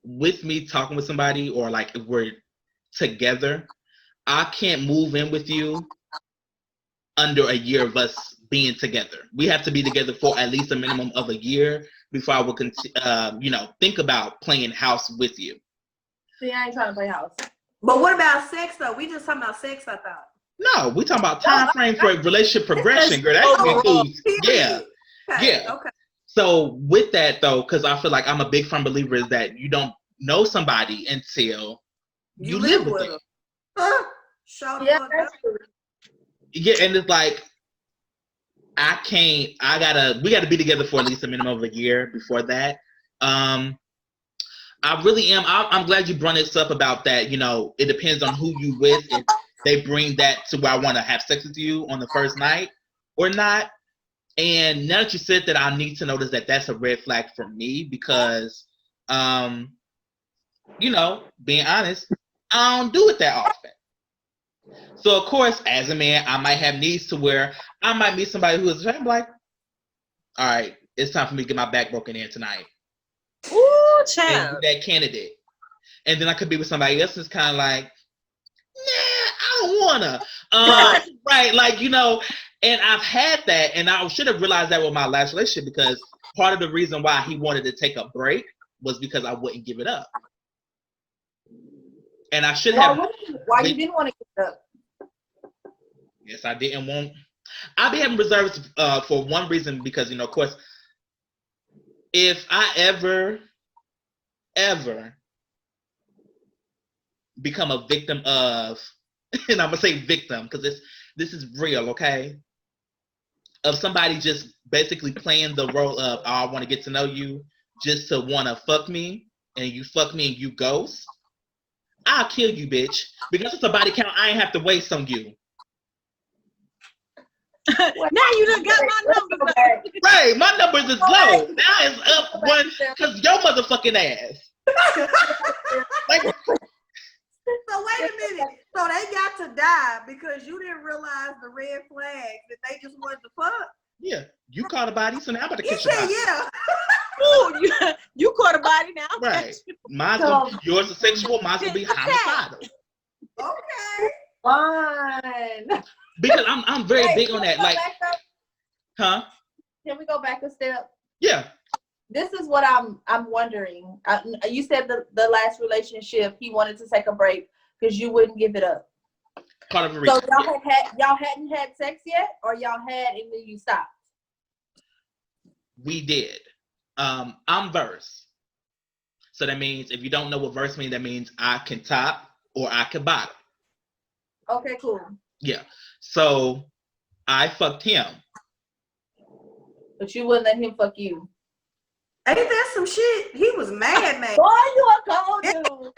With me talking with somebody, or like if we're together, I can't move in with you under a year of us being together. We have to be together for at least a minimum of a year before I would think about playing house with you. See, I ain't trying to play house. But what about sex though? We just talking about sex, I thought. No, we talking about time frame for relationship progression, girl. That includes, yeah. Okay. So with that though, because I feel like I'm a big firm believer is that you don't know somebody until you live with them. Yeah, that's true. Yeah, and it's like we gotta be together for at least a minimum of a year before that. I really am. I'm glad you brought this up about that. It depends on who you with. If they bring that to where I want to have sex with you on the first night or not. And now that you said that, I need to notice that that's a red flag for me because, being honest, I don't do it that often. So of course, as a man, I might have needs to where I might meet somebody who is like, all right, it's time for me to get my back broken in tonight. Ooh, child. That candidate. And then I could be with somebody else who's kind of like, nah, I don't wanna. Right, like, and I've had that, and I should have realized that with my last relationship because part of the reason why he wanted to take a break was because I wouldn't give it up. And I should have. Why you didn't want to give it up? Yes, I didn't want. I'll be having reserves for one reason because, of course, if I ever become a victim of, and I'm gonna say victim because this is real, okay? Of somebody just basically playing the role of, oh, I want to get to know you just to want to fuck me, and you fuck me and you ghost, I'll kill you, bitch. Because it's a body count I ain't have to waste on you. Now you done got my number back. Right, my numbers is low. Now it's up one because your motherfucking ass. Like, So wait a minute. So they got to die because you didn't realize the red flags that they just wanted to fuck. yeah, you caught a body, so now I'm about to You kiss your said body. yeah. Ooh, you caught a body now. Right. Yours is sexual, mine's gonna be homicidal. Okay. Fine. Because I'm very big on that. Can we go Like, back up? huh? Can we go back a step? Yeah. This is what I'm wondering. You said the last relationship he wanted to take a break because you wouldn't give it up. Part of the So reason. y'all hadn't had sex yet, or y'all had and then you stopped? We did. I'm verse. So that means if you don't know what verse means, that means I can top or I can bottom. Okay, cool. Yeah. So I fucked him. But you wouldn't let him fuck you. Ain't that some shit? He was mad, man. Boy, you a cold dude.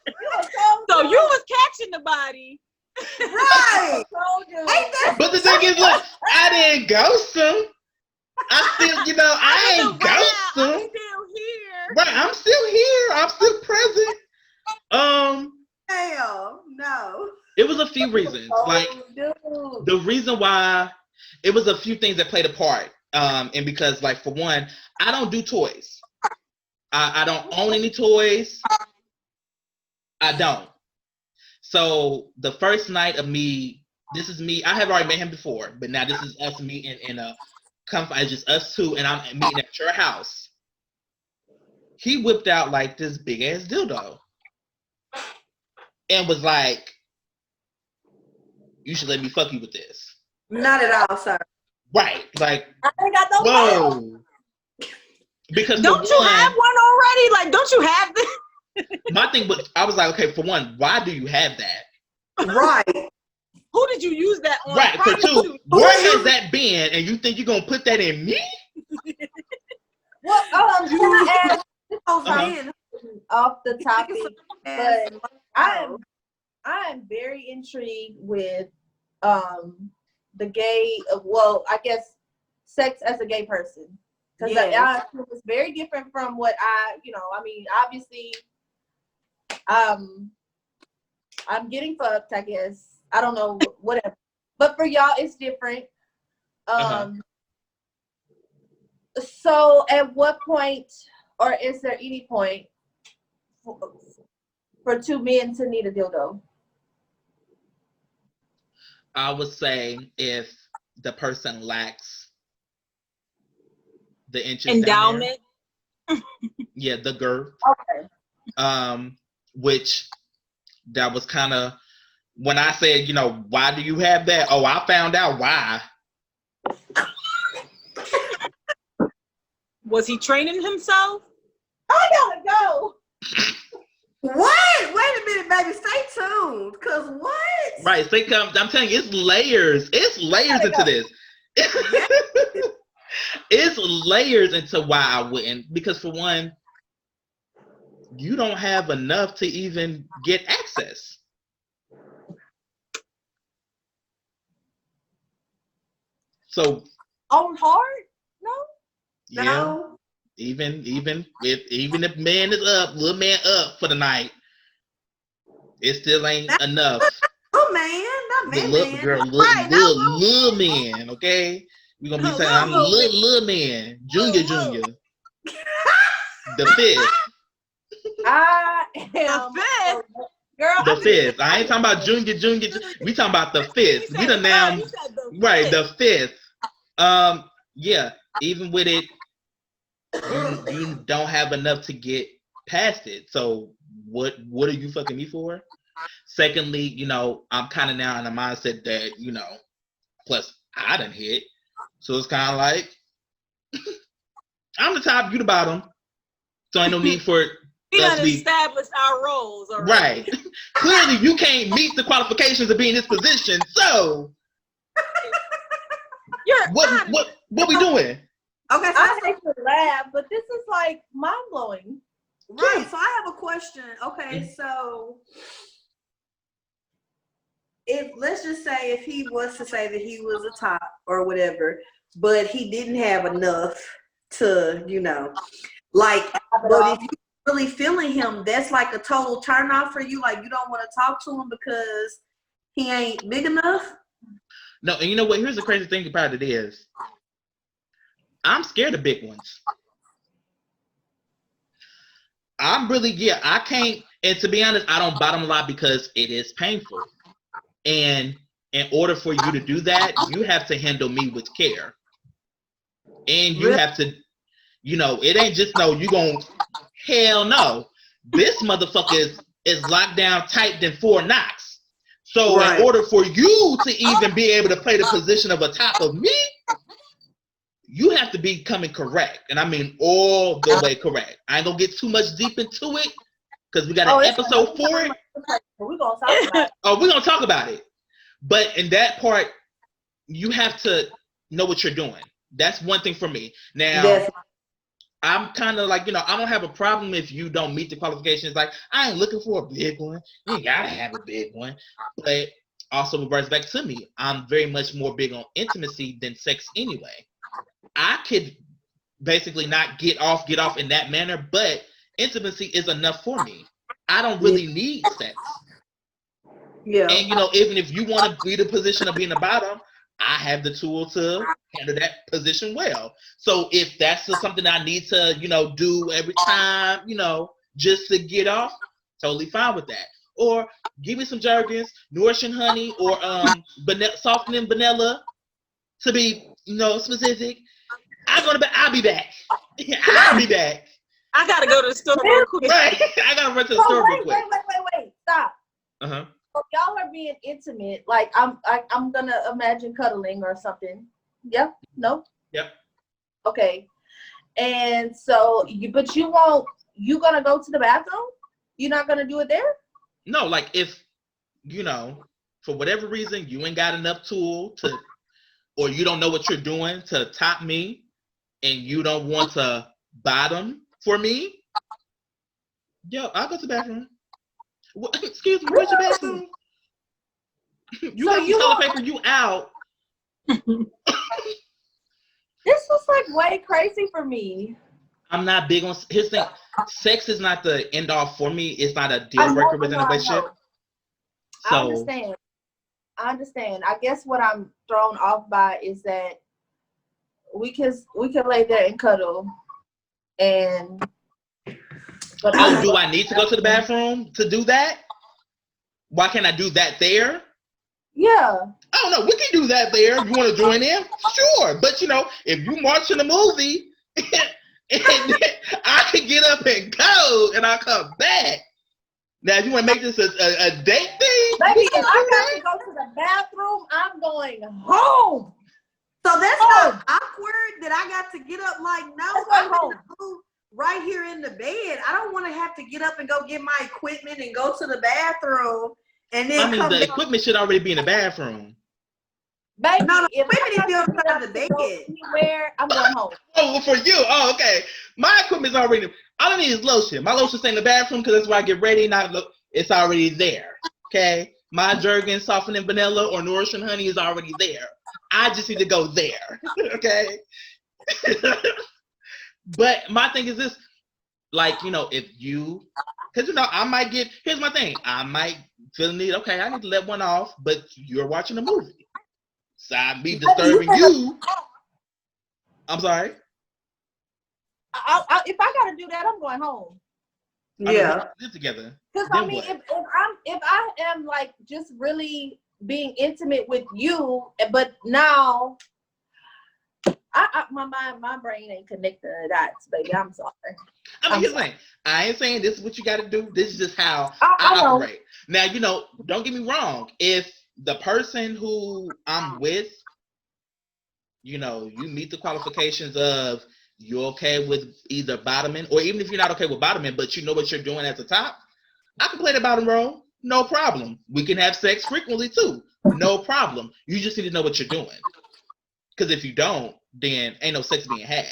You a cold So dude. you was catching the body. Right. Cold dude. Ain't that But the thing is, look, I didn't ghost him. I still, I ain't ghost I'm him. still here. Right, I'm still here. I'm still present. hell? No. It was a few reasons. Like, dude. the reason why, it was a few things that played a part. And because, like, for one, I don't do toys. I don't own any toys. I don't. So the first night of me, this is me. I have already met him before, but now this is us meeting in a it's just us two, and I'm meeting at your house. He whipped out like this big ass dildo and was like, "You should let me fuck you with this." Not at all, sir. Right, like, I ain't got no mouth. whoa. Because Don't you have one already? Like, don't you have this? my thing was, I was like, okay, for one, why do you have that? Right. Who did you use that on? Right, for Prior two, to- where has that been? And you think you're gonna put that in me? Well, can I ask Man. off the topic? But I'm very intrigued with the gay. Well, I guess sex as a gay person, because it's very different from what I mean, obviously, I'm getting fucked, I guess. I don't know, whatever. But for y'all, it's different. So at what point, or is there any point for two men to need a dildo? I would say if the person lacks the inches down there. Endowment. Yeah, the girth. Okay. Which that was kind of when I said, why do you have that? Oh, I found out why. Was he training himself? I gotta go. what? Wait a minute, baby. Stay tuned. Cause what? Right. I'm telling you, it's layers. It's layers into this. It's layers into why I wouldn't. Because for one, you don't have enough to even get access. So On hard? No. yeah, No. even if man is up, little man up for the night, it still ain't enough. Oh man, not The man. little Man. girl, little man, okay? We're gonna be saying I'm little man, junior. The fifth. I am The fifth? girl. The fifth. I ain't talking about junior. We talking about the fifth. We done now. Right, the fifth. Yeah. Even with it, you don't have enough to get past it. So what are you fucking me for? Secondly, I'm kind of now in a mindset that plus I done hit, so it's kind of like I'm the top, you the bottom. So ain't no need for We us done to be established our roles already. right. Clearly, you can't meet the qualifications of being in this position. So You're what we doing? Okay, so I hate to laugh, but this is like mind blowing. right. So I have a question. Okay, so if let's just say if he was to say that he was a top or whatever, but he didn't have enough to, like, but if you really feeling him, that's like a total turn off for you. Like you don't want to talk to him because he ain't big enough. No, and you know what? Here's the crazy thing about it is, I'm scared of big ones. I can't, and to be honest, I don't bottom a lot because it is painful. And in order for you to do that, you have to handle me with care. And you have to, it ain't just hell no. This motherfucker is locked down tight than Fort Knox. So in order for you to even be able to play the position of a top of me, you have to be coming correct. And I mean all the way correct. I ain't gonna get too much deep into it because we got an episode for it. We're gonna talk about it. Oh, we're gonna talk about it. But in that part, you have to know what you're doing. That's one thing for me. Now, I'm kind of like, I don't have a problem if you don't meet the qualifications. Like, I ain't looking for a big one. You ain't gotta have a big one. But also reverts back to me. I'm very much more big on intimacy than sex anyway. I could basically not get off in that manner, but intimacy is enough for me. I don't really need sex. Yeah. And even if you want to be the position of being the bottom, I have the tool to handle that position well. So if that's just something I need to, do every time, just to get off, totally fine with that. Or give me some Jergens, nourishing honey, or softening vanilla to be, specific. I'll be back. I'll be back. I gotta go to the store real quick. Right. I gotta run to the store real quick. Wait. Stop. Uh-huh. So y'all are being intimate. Like I'm gonna imagine cuddling or something. Yeah? No? Yep. Okay. And so you gonna go to the bathroom? You're not gonna do it there? No, like if, for whatever reason you ain't got enough tool to, or you don't know what you're doing to top me and you don't want to bottom for me, I'll go to the bathroom. What, excuse me, where's your bathroom? You got some toilet paper, you out. This was like way crazy for me. I'm not big on his thing. Sex is not the end all for me. It's not a deal breaker within a relationship. So, I understand. I guess what I'm thrown off by is that we can lay there and cuddle, but do I need to go to the bathroom to do that? Why can't I do that there? Yeah. I don't know. We can do that there. You want to join in? Sure. But if you march in the movie, and I can get up and go, and I'll come back. Now, if you want to make this a date thing, baby, if I got to go to the bathroom, I'm going home. So that's not awkward that I got to get up. Like, no, I'm home. Right here in the bed. I don't want to have to get up and go get my equipment and go to the bathroom and then the equipment should already be in the bathroom. Baby, no, the equipment is still in the bed. Anywhere, I'm going home. Oh, for you. Oh, okay. My equipment's already. All I need is lotion. My lotion's in the bathroom because that's where I get ready. It's already there. Okay. My Jergens, softening vanilla or nourishing honey is already there. I just need to go there. Okay. But my thing is this, like, if you, because, I might here's my thing. I might feel the need, okay, I need to let one off, but you're watching a movie. So I'd be disturbing you. I'm sorry? If I got to do that, I'm going home. Yeah. Live together. Because, I mean, if I am, like, just really being intimate with you, but now... my brain ain't connecting the dots, baby. I'm sorry. Here's the thing. I ain't saying this is what you got to do. This is just how I operate. Now, don't get me wrong. If the person who I'm with, you meet the qualifications of you're okay with either bottoming, or even if you're not okay with bottoming, but you know what you're doing at the top, I can play the bottom role. No problem. We can have sex frequently too. No problem. You just need to know what you're doing. Because if you don't, then ain't no sex being had.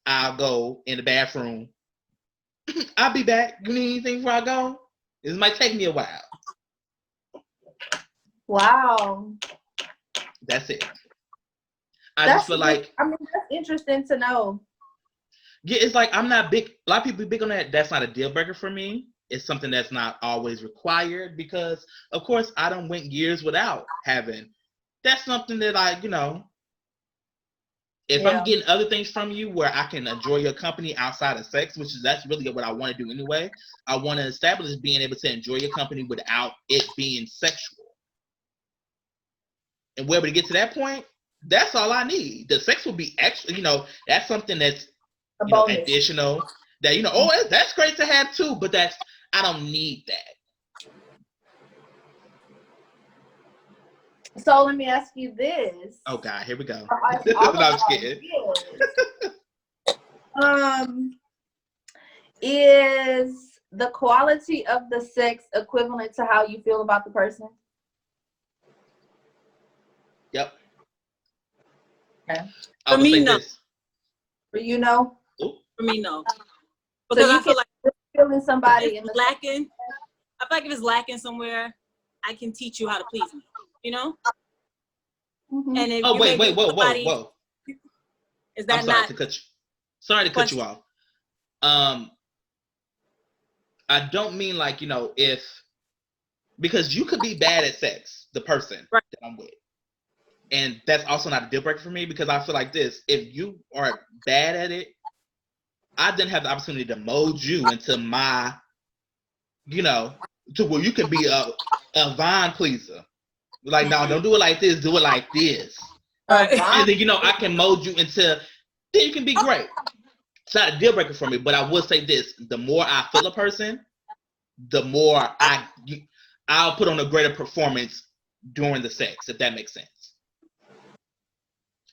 I'll go in the bathroom. I'll be back. You need anything before I go? This might take me a while. Wow. That's it. I just feel like, I mean, that's interesting to know. Yeah, it's like I'm not big. A lot of people be big on that. That's not a deal breaker for me. It's something that's not always required because, of course, I don't went years without having. That's something that I, if I'm getting other things from you where I can enjoy your company outside of sex, that's really what I want to do anyway. I want to establish being able to enjoy your company without it being sexual. And we're able to get to that point, that's all I need. The sex will be extra, that's something that's additional that, that's great to have too, but I don't need that. So let me ask you this. Oh God, here we go. No, I'm just kidding. Is the quality of the sex equivalent to how you feel about the person? Yep. Okay. For me, no. For you, no? For me, no. Because so I feel like feeling somebody if it's lacking. I feel like if it's lacking somewhere, I can teach you how to please me. Mm-hmm. And if whoa. Is that sorry to cut you off. I don't mean like, because you could be bad at sex, the person that I'm with. And that's also not a deal breaker for me because I feel like this. If you are bad at it, I then have the opportunity to mold you into my, to where you can be a Vine pleaser. Like, no, don't do it like this. Do it like this. And then, I can mold you into, then you can be great. It's not a deal breaker for me, but I will say this. The more I feel a person, the more I'll put on a greater performance during the sex, if that makes sense.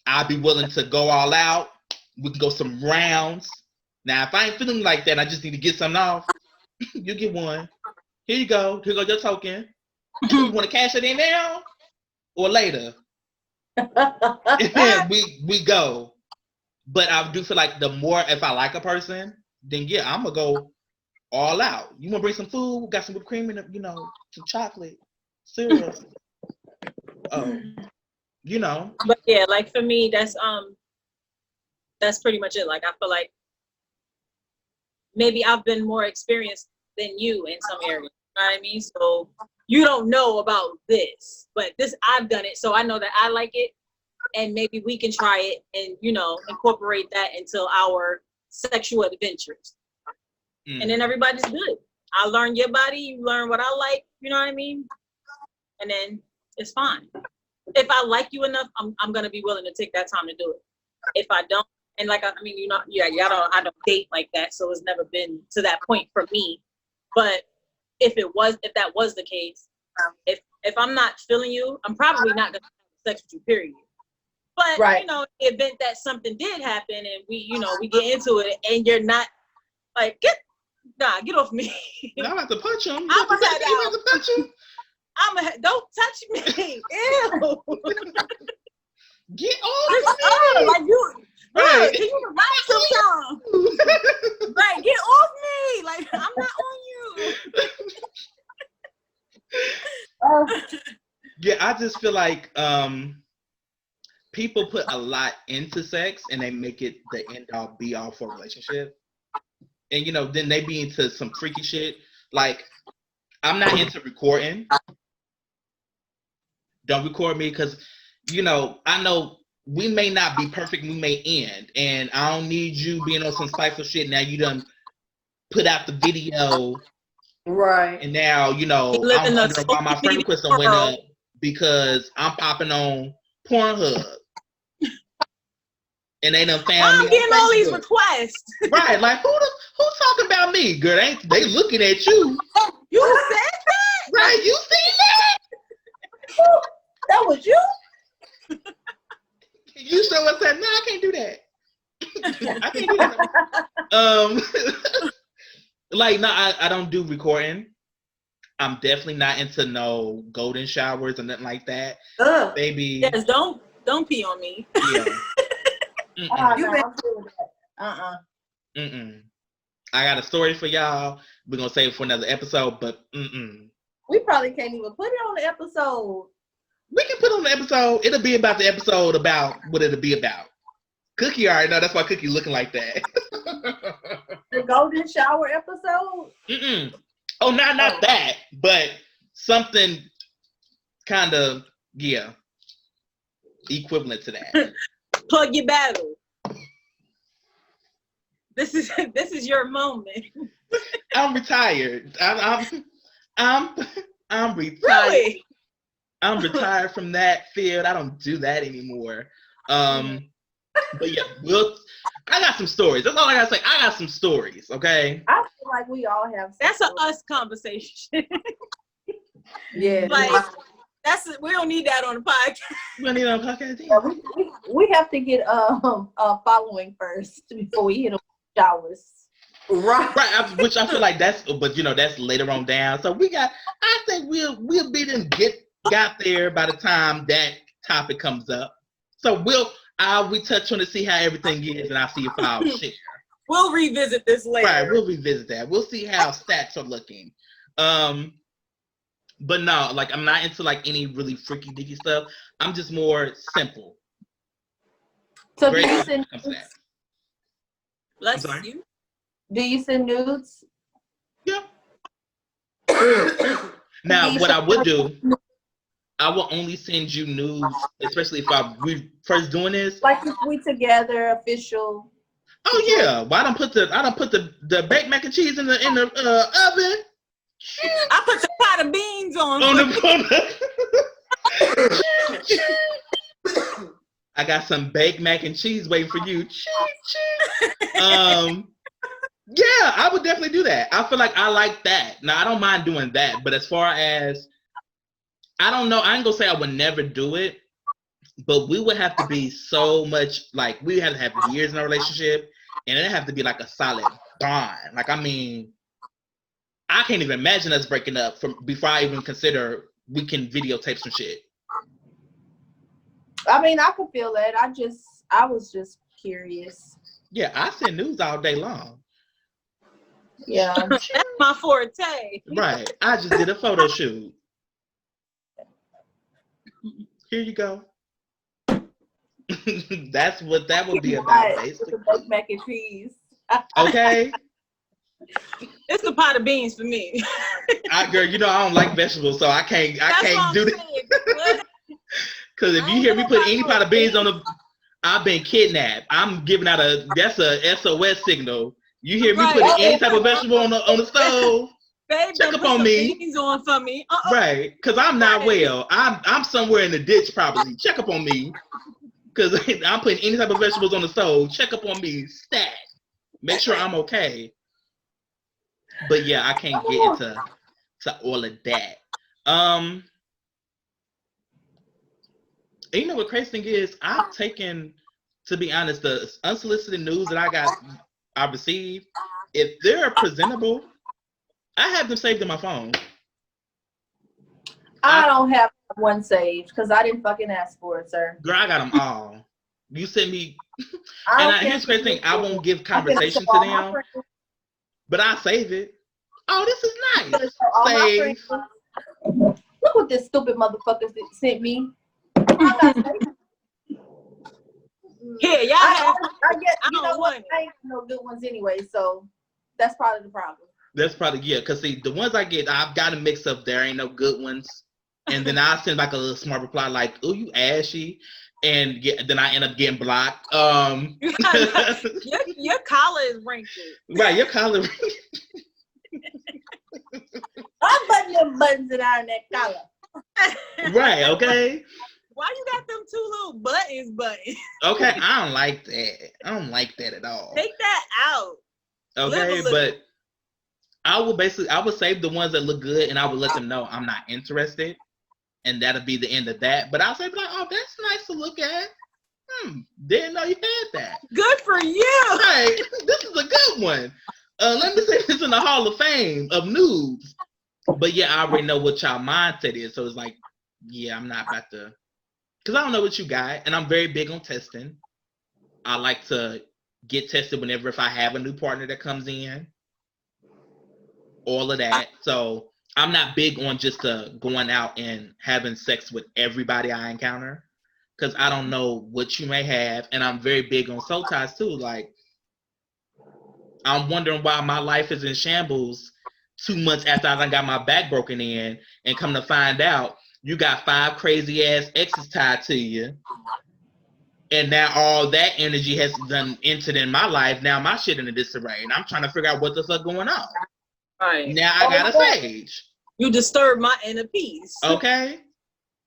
I'll be willing to go all out. We can go some rounds. Now, if I ain't feeling like that, I just need to get something off. You get one. Here you go. Here goes your token. You want to cash it in now or later? And we go. But I do feel like the more, if I like a person, then yeah, I'm gonna go all out. You wanna bring some food? Got some whipped cream and some chocolate, syrup. But yeah, like for me, that's pretty much it. Like I feel like maybe I've been more experienced than you in some areas. You know what I mean? So you don't know about this, but I've done it, so I know that I like it, and maybe we can try it and incorporate that into our sexual adventures. And then everybody's good. I learn your body, you learn what I like. You know what I mean? And then it's fine. If I like you enough, I'm gonna be willing to take that time to do it. If I don't, and like I don't date like that, so it's never been to that point for me. But if that was the case, if I'm not feeling you, I'm probably not gonna have sex with you, period. But in the event that something did happen and we get into it and you're not like get off me. No, I'm about to punch him. I'm gonna have to punch him. Don't touch me. Ew. Get off me. Like you. Right. Can you relax sometime? Right, get off me. Like I'm not on you. Yeah, I just feel like people put a lot into sex and they make it the end all be all for a relationship. And then they be into some freaky shit. Like, I'm not into recording. Don't record me because, I know we may not be perfect. We may end. And I don't need you being on some spiteful shit. Now you done put out the video. Right. And now, I'm wondering why my friend request went up because I'm popping on Pornhub. And they done found me. I'm getting all these requests. Right, like who's talking about me? Girl, they looking at you. You said that? Right, you seen that? That was you? You sure was that? No, I can't do that. I can't do that. Like, no, I don't do recording. I'm definitely not into no golden showers or nothing like that. Baby. Yes, don't pee on me. Yeah. I got a story for y'all. We're gonna save it for another episode, but we probably can't even put it on the episode. We can put on the episode. It'll be about the episode about what it'll be about. Cookie already know. That's why Cookie looking like that. The golden shower episode? Mm-mm. Oh, not that, but something kind of, equivalent to that. Plug your battle. This is your moment. I'm retired. I'm retired. Really? I'm retired from that field. I don't do that anymore. But yeah, I got some stories. That's all I gotta say. I got some stories, okay? I feel like we all have. That's a us conversation. Yeah. Like we don't need that on the podcast. We don't need on podcast. Yeah, we have to get following first before we hit them showers. Right. Which I feel like that's later on down. So I think we'll be got there by the time that topic comes up. So we touch on to see how everything is, and I'll see if I'll share. We'll revisit this later. Right, we'll revisit that. We'll see how stats are looking. But no, like I'm not into like any really freaky dicky stuff. I'm just more simple. So do you send Bless you. Do you send nudes? Yeah. Now, what I would do, I will only send you nudes, especially if we first doing this. Like if we together, official. Oh yeah, well, I don't put the baked mac and cheese in the oven. I put the pot of beans on. I got some baked mac and cheese waiting for you. Yeah, I would definitely do that. I feel like I like that. Now I don't mind doing that, but as far as I don't know, I ain't gonna say I would never do it, but we would have to be so much like we have to have years in a relationship, and it have to be like a solid bond. Like I mean, I can't even imagine us breaking up before I even consider we can videotape some shit. I mean, I could feel that. I was just curious. Yeah, I send news all day long. Yeah. That's my forte. Right. I just did a photo shoot. Here you go. That's what that would be about, basically. The mac and cheese. Okay. It's the pot of beans for me. Girl, I don't like vegetables, so I can't do that. Because if you hear me put any pot of beans on I've been kidnapped. I'm giving out that's a SOS signal. You hear me putting any type of vegetable on the stove? Babe, check up on me. Beans on for me. Right, because I'm not well. I'm somewhere in the ditch probably. Check up on me. Because I'm putting any type of vegetables on the stove. Check up on me. Stat. Make sure I'm okay. But yeah, I can't get into all of that. And you know what crazy thing is? I've taken, to be honest, the unsolicited news that I received, if they're presentable, I have them saved in my phone. I don't have one saved because I didn't fucking ask for it, sir. Girl, I got them all. You send me, here's the crazy thing, I won't give conversation to them, but I save it. Oh, this is nice. Save. Look what this stupid motherfucker sent me. Here, y'all I ain't no good ones anyway, so that's probably the problem. That's probably, because see, the ones I get, I've got a mix up. There ain't no good ones. And then I send like a little smart reply like, oh, you ashy. And then I end up getting blocked. your collar is wrinkled. Right, your collar. I'm putting them buttons around that collar. Right, okay. Why you got them two little buttons? Okay, I don't like that. I don't like that at all. Take that out. Okay, but I would save the ones that look good and I would let them know I'm not interested. And that'll be the end of that. But I'll say like, oh, that's nice to look at. Didn't know you had that. Good for you. Right. This is a good one. Let me say this in the Hall of Fame of nudes. But yeah, I already know what y'all mindset is. So it's like, yeah, I'm not about to, because I don't know what you got. And I'm very big on testing. I like to get tested whenever if I have a new partner that comes in. All of that. So I'm not big on just going out and having sex with everybody I encounter, because I don't know what you may have, and I'm very big on soul ties too. Like, I'm wondering why my life is in shambles 2 months after I got my back broken in, and come to find out you got 5 crazy ass exes tied to you. And now all that energy has done entered in my life. Now my shit in a disarray, and I'm trying to figure out what the fuck going on. Right. Now I got a sage. You disturb my inner peace. Okay.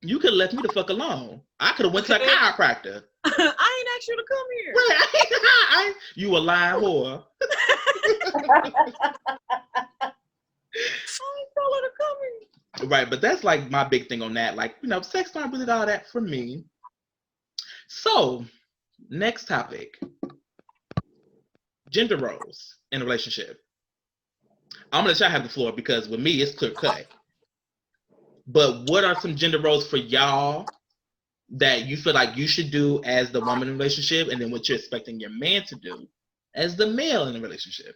You could have left me the fuck alone. I could have went to a chiropractor. I ain't asked you to come here. Right. You a lying whore. Right, but that's like my big thing on that. Like, you know, sex not really all that for me. So, next topic. Gender roles in a relationship. I'm gonna let y'all have the floor because with me it's clear cut. But what are some gender roles for y'all that you feel like you should do as the woman in a relationship, and then what you're expecting your man to do as the male in a relationship?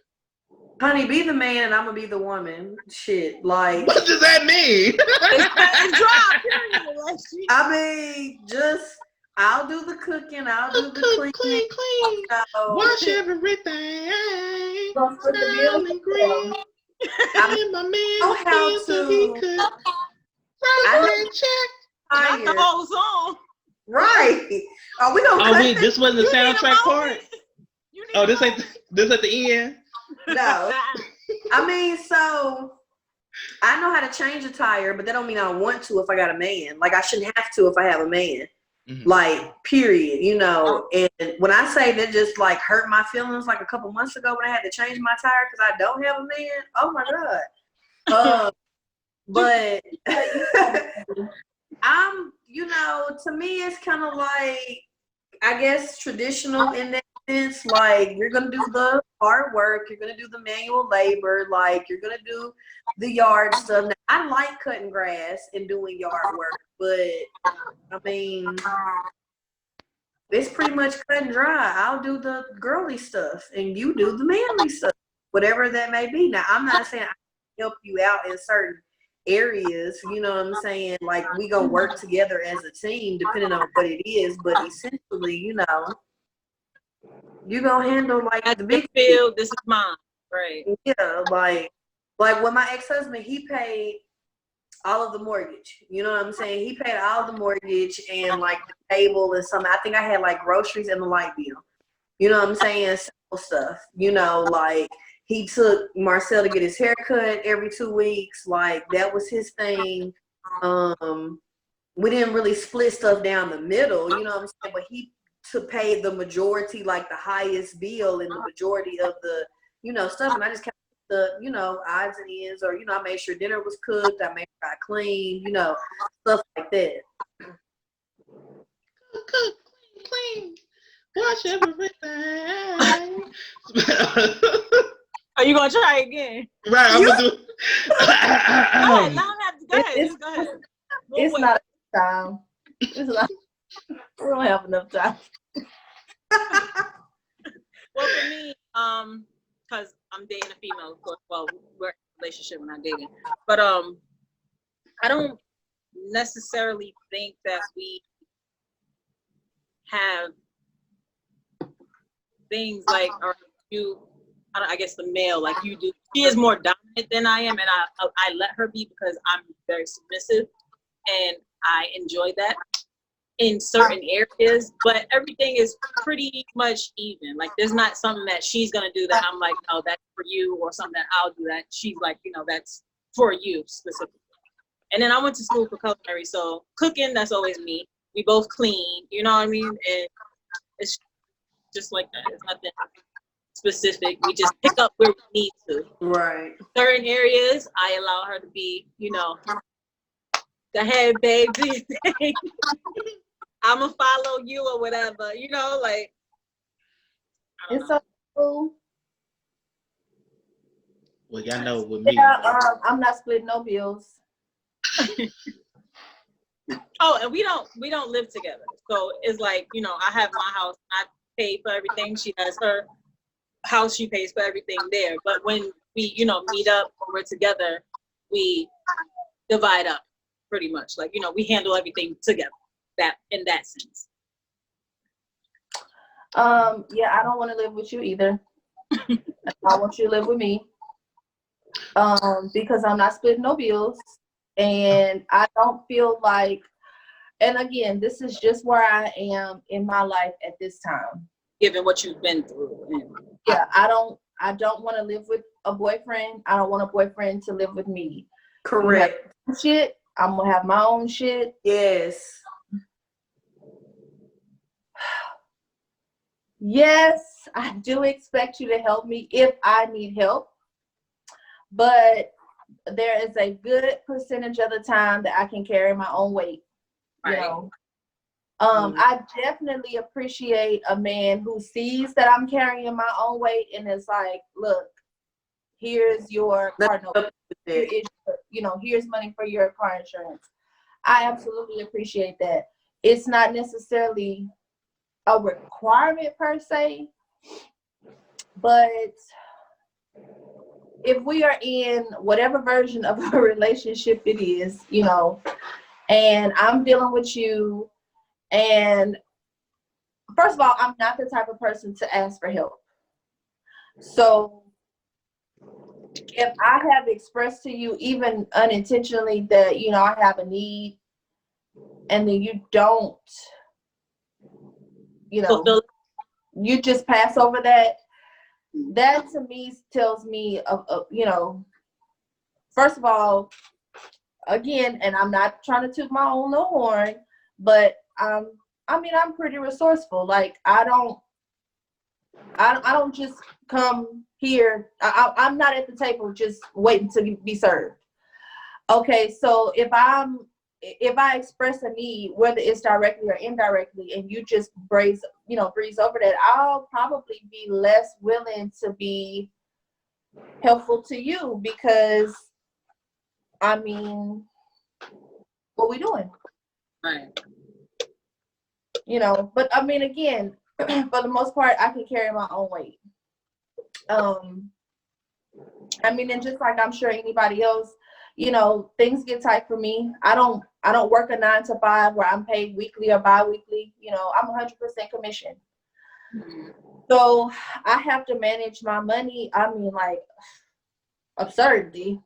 Honey, be the man and I'm gonna be the woman. Shit, like. What does that mean? I mean, just I'll do the cooking. I'll do the cleaning. Clean. Wash everything. Don't put the meal and green. And my man how feels so he could. I Not the whole song. Right. Are we gonna? Oh wait, this wasn't the soundtrack part. Oh, this at the end. No. I mean, so I know how to change a tire, but that don't mean I want to if I got a man. Like, I shouldn't have to if I have a man. Mm-hmm. Like, period, you know. And when I say that just like hurt my feelings, like a couple months ago when I had to change my tire because I don't have a man. Oh my God. But I'm, you know, to me it's kind of like, I guess, traditional in that sense. Like, you're gonna do the hard work, you're gonna do the manual labor, like you're gonna do the yard stuff. Now, I like cutting grass and doing yard work, but I mean, it's pretty much cut and dry. I'll do the girly stuff and you do the manly stuff, whatever that may be. Now, I'm not saying I can help you out in certain areas, you know what I'm saying? Like, we gonna work together as a team depending on what it is, but essentially, you know, you gonna handle like the big field. This is mine, right? Yeah, like with my ex-husband, he paid all of the mortgage. You know what I'm saying? He paid all the mortgage and like the table and something. I think I had like groceries and the light bill. You know what I'm saying? Simple stuff. You know, like he took Marcel to get his hair cut every 2 weeks. Like, that was his thing. We didn't really split stuff down the middle. You know what I'm saying? But he to pay the majority, like the highest bill and the majority of the, you know, stuff. And I just kept the, you know, odds and ends, or, you know, I made sure dinner was cooked. I made sure I cleaned, you know, stuff like that. Cook, clean, wash everything. Are you gonna try again? Right, I'm gonna do. Go ahead. It's not time. It's not. We don't have enough time. Well, for me, because I'm dating a female, of course. Well, we're in a relationship, we're not dating. But I don't necessarily think that we have things like, or you, I guess the male, like you do. She is more dominant than I am, and I let her be because I'm very submissive, and I enjoy that in certain areas, but everything is pretty much even. Like, there's not something that she's gonna do that I'm like, no, that's for you, or something that I'll do that she's like, you know, that's for you specifically. And then I went to school for culinary, so cooking, that's always me. We both clean, you know what I mean? And it's just like that. It's nothing specific. We just pick up where we need to. Right. Certain areas, I allow her to be, you know, go ahead, babe, do your thing. I'm gonna follow you or whatever, you know, like. It's so cool. Well, y'all know with me. Yeah, I'm not splitting no bills. Oh, and we don't live together, so it's like, you know, I have my house, I pay for everything. She has her house, she pays for everything there. But when we, you know, meet up when we're together, we divide up pretty much. Like, you know, we handle everything together, that in that sense. Yeah, I don't want to live with you either. I want you to live with me. Because I'm not splitting no bills, and I don't feel like, and again, this is just where I am in my life at this time. Given what you've been through. Yeah, I don't want to live with a boyfriend. I don't want a boyfriend to live with me. Correct. Shit, I'm gonna have my own shit. Yes. Yes, I do expect you to help me if I need help. But there is a good percentage of the time that I can carry my own weight. Right. You know, I definitely appreciate a man who sees that I'm carrying my own weight and is like, look, here's your car note. Here's money for your car insurance. I absolutely appreciate that. It's not necessarily a requirement per se, but if we are in whatever version of a relationship it is, you know, and I'm dealing with you, and first of all, I'm not the type of person to ask for help. So if I have expressed to you, even unintentionally, that, you know, I have a need, and then you don't, you know, you just pass over that, that to me tells me of you know, first of all, again, and I'm not trying to toot my own little horn, but I mean, I'm pretty resourceful. Like, I don't just come here. I'm not at the table just waiting to be served. Okay, so if I express a need, whether it's directly or indirectly, and you just breeze over that, I'll probably be less willing to be helpful to you, because I mean, what we doing? Right. You know, but I mean, again, for the most part, I can carry my own weight. I mean, and just like I'm sure anybody else, you know, things get tight for me. I don't work a 9 to 5 where I'm paid weekly or bi-weekly. You know, I'm 100% commission. So I have to manage my money. I mean, like, absurdly,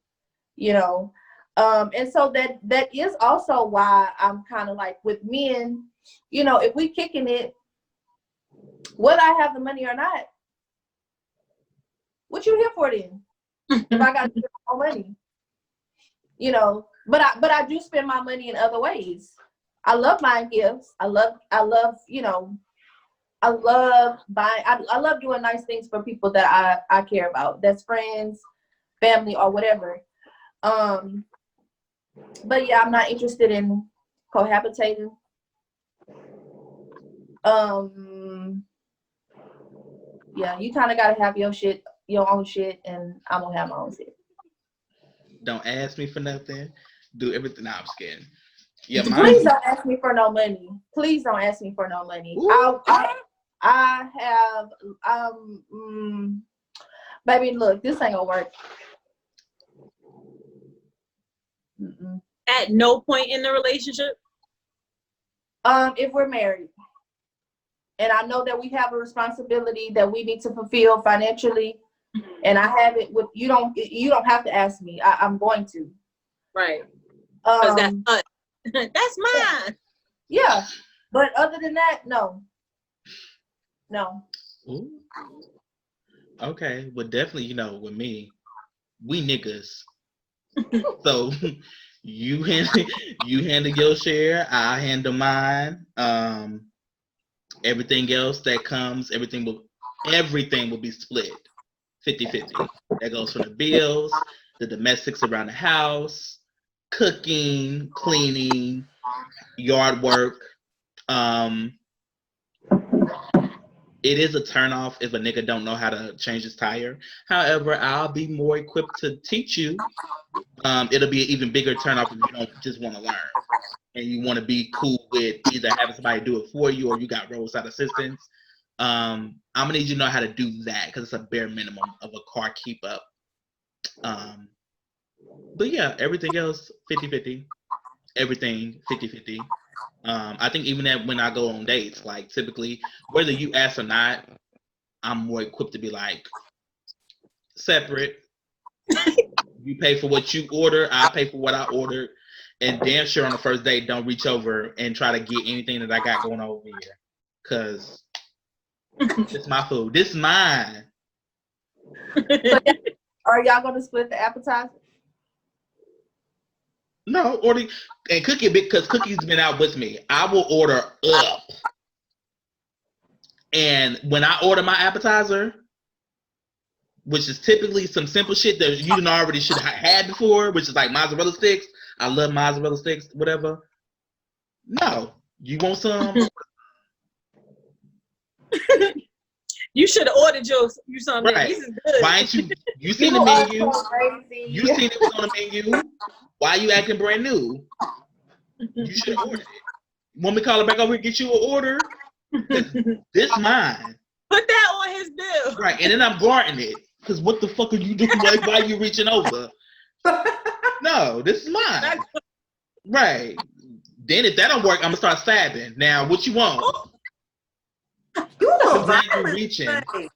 you know. And so that is also why I'm kind of like, with men, you know, if we kicking it, whether I have the money or not, what you here for then? If I got to spend my money, you know. But I do spend my money in other ways. I love buying gifts. I love, you know, I love buying. I love doing nice things for people that I care about. That's friends, family, or whatever. But yeah, I'm not interested in cohabitating. Yeah, you kind of gotta have your own shit, and I'm gonna have my own shit. Don't ask me for nothing. Do everything. Nah, I'm just kidding. Yeah, please don't ask me for no money. Please don't ask me for no money. I have baby, look, this ain't gonna work. Mm-mm. At no point in the relationship? If we're married, and I know that we have a responsibility that we need to fulfill financially, and I have it with you. Don't have to ask me. I'm going to. Right. Because that's mine. Yeah, but other than that, no. Ooh. Okay, well, definitely, you know, with me, we niggas. So you handle your share, I handle mine. Everything else that comes, everything will be split 50-50. That goes from the bills, the domestics around the house, cooking, cleaning, yard work. It is a turnoff if a nigga don't know how to change his tire. However, I'll be more equipped to teach you. It'll be an even bigger turnoff if you don't just want to learn and you want to be cool with either having somebody do it for you or you got roadside assistance. I'm gonna need you to know how to do that because it's a bare minimum of a car keep up. But yeah, everything else 50-50. Everything 50-50. I think even that when I go on dates, like typically, whether you ask or not, I'm more equipped to be like separate. You pay for what you order, I pay for what I ordered, and damn sure on the first date, don't reach over and try to get anything that I got going on over here, cause it's my food. This is mine. Are y'all gonna split the appetizer? No, order and Cookie because Cookie's been out with me. I will order up, and when I order my appetizer, which is typically some simple shit that you already should have had before, which is like mozzarella sticks. I love mozzarella sticks, whatever. No, you want some? You should have ordered you something. Right. These is good. Why ain't you? You seen the menu? You seen it was on the menu. Why you acting brand new? You should have ordered it. Want me to call it back over and get you an order? This mine. Put that on his bill. Right, and then I'm guarding it. Because what the fuck are you doing? Like, why are you reaching over? No, this is mine. Right. Then if that don't work, I'm gonna start stabbing. Now, what you want? You a Then you violent reaching. thing.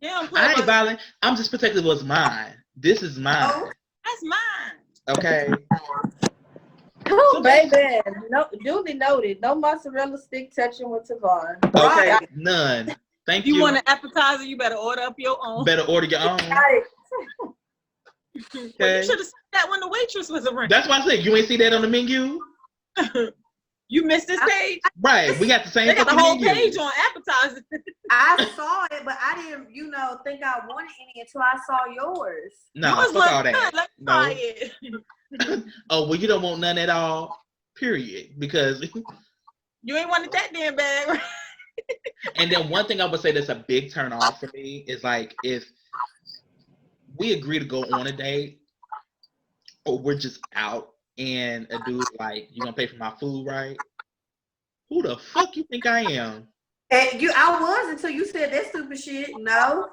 Yeah, I ain't violent. I'm just protecting what's mine. This is mine. Oh. That's mine. Okay. Oh, baby. No, duly noted. No mozzarella stick touching with Tavon. Okay. Right. None. Thank If you you. want an appetizer, you better order up your own. Better order your own. Right. Well, Okay. you should have said that when the waitress was around. That's why I said you ain't see that on the menu. You missed this page. Right. We got the same They got the fucking whole menu. page on appetizers. I saw it, but I didn't, think I wanted any until I saw yours. No, Yours fuck all look that. good. Let's No. try it. Oh, well, you don't want none at all. Period. Because, You ain't wanted that damn bag, right? and then one thing I would say that's a big turn off for me is like if we agree to go on a date, or we're just out and a dude's like, "You gonna pay for my food, right?" Who the fuck you think I am? And I was until you said that stupid shit. No.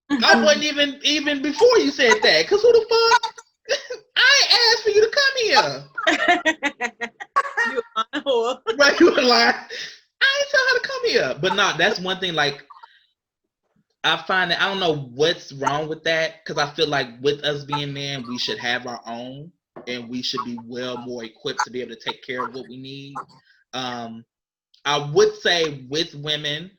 I wasn't even before you said that. Cause who the fuck? I ain't asked for you to come here. You a whore. Right? You were like, I ain't tell her to come here. But no, that's one thing. Like, I find that I don't know what's wrong with that. Cause I feel like with us being men, we should have our own, and we should be well more equipped to be able to take care of what we need. I would say with women,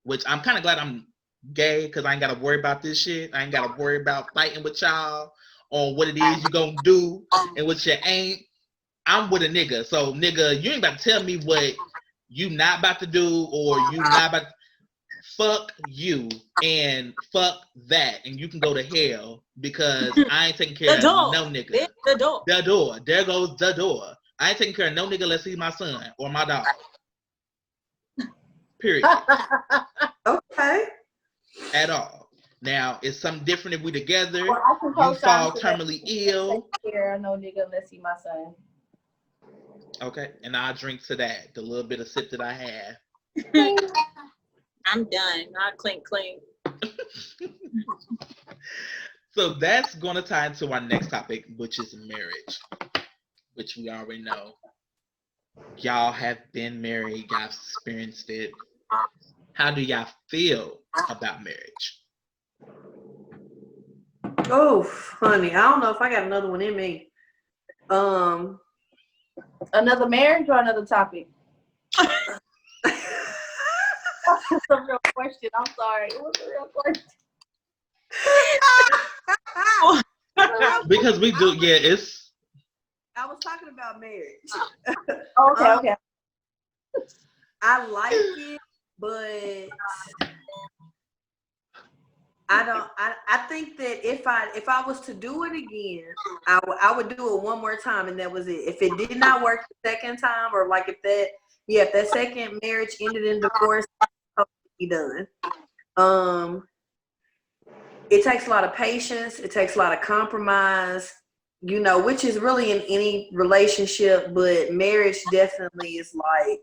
which I'm kind of glad I'm gay because I ain't got to worry about this shit. I ain't got to worry about fighting with y'all on what it is you gonna do and what you ain't. I'm with a nigga. So, nigga, you ain't about to tell me what you not about to do or you not about to. Fuck you and fuck that. And you can go to hell because I ain't taking care of no nigga. The door. The door. There goes the door. I ain't taking care of no nigga unless he's my son or my dog. Period. Okay. At all. Now, it's something different if we together. Well, I can You co-sign fall to that. terminally ill. Take care of no nigga unless he my son. Okay, and I'll drink to that. The little bit of sip that I have. I'm done. Not clink clink. So that's going to tie into our next topic, which is marriage, which we already know. Y'all have been married. Y'all experienced it. How do y'all feel about marriage? Oh, honey, I don't know if I got another one in me. Another marriage or another topic? That's a real question. I'm sorry. It was a real question. Because we do, yeah, it's. I was talking about marriage. Okay, okay. I like it, but I think that if I was to do it again, I would do it one more time and that was it. If it did not work the second time, or like if that second marriage ended in divorce, it be done. It takes a lot of patience, it takes a lot of compromise, which is really in any relationship, but marriage definitely is like,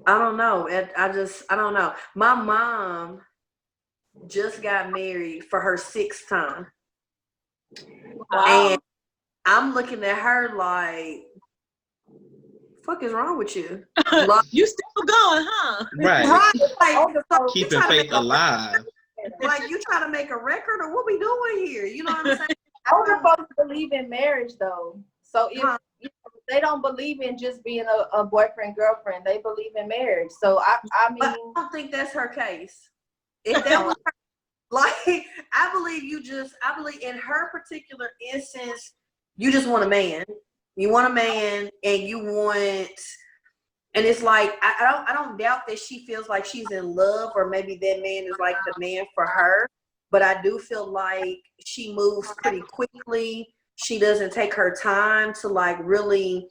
I don't know. I don't know. My mom just got married for her 6th time. And I'm looking at her like, fuck is wrong with you? Like, you still going, huh? Right. Like, keeping faith alive. Like, you trying to make a record, or what we doing here? You know what I'm saying? Older folks believe in marriage, though. So if they don't believe in just being a boyfriend girlfriend, they believe in marriage. So I mean, but I don't think that's her case. If that was her, like, I believe in her particular instance, you just want a man. You want a man, and you want, and it's like I don't doubt that she feels like she's in love, or maybe that man is like the man for her. But I do feel like she moves pretty quickly. She doesn't take her time to like really,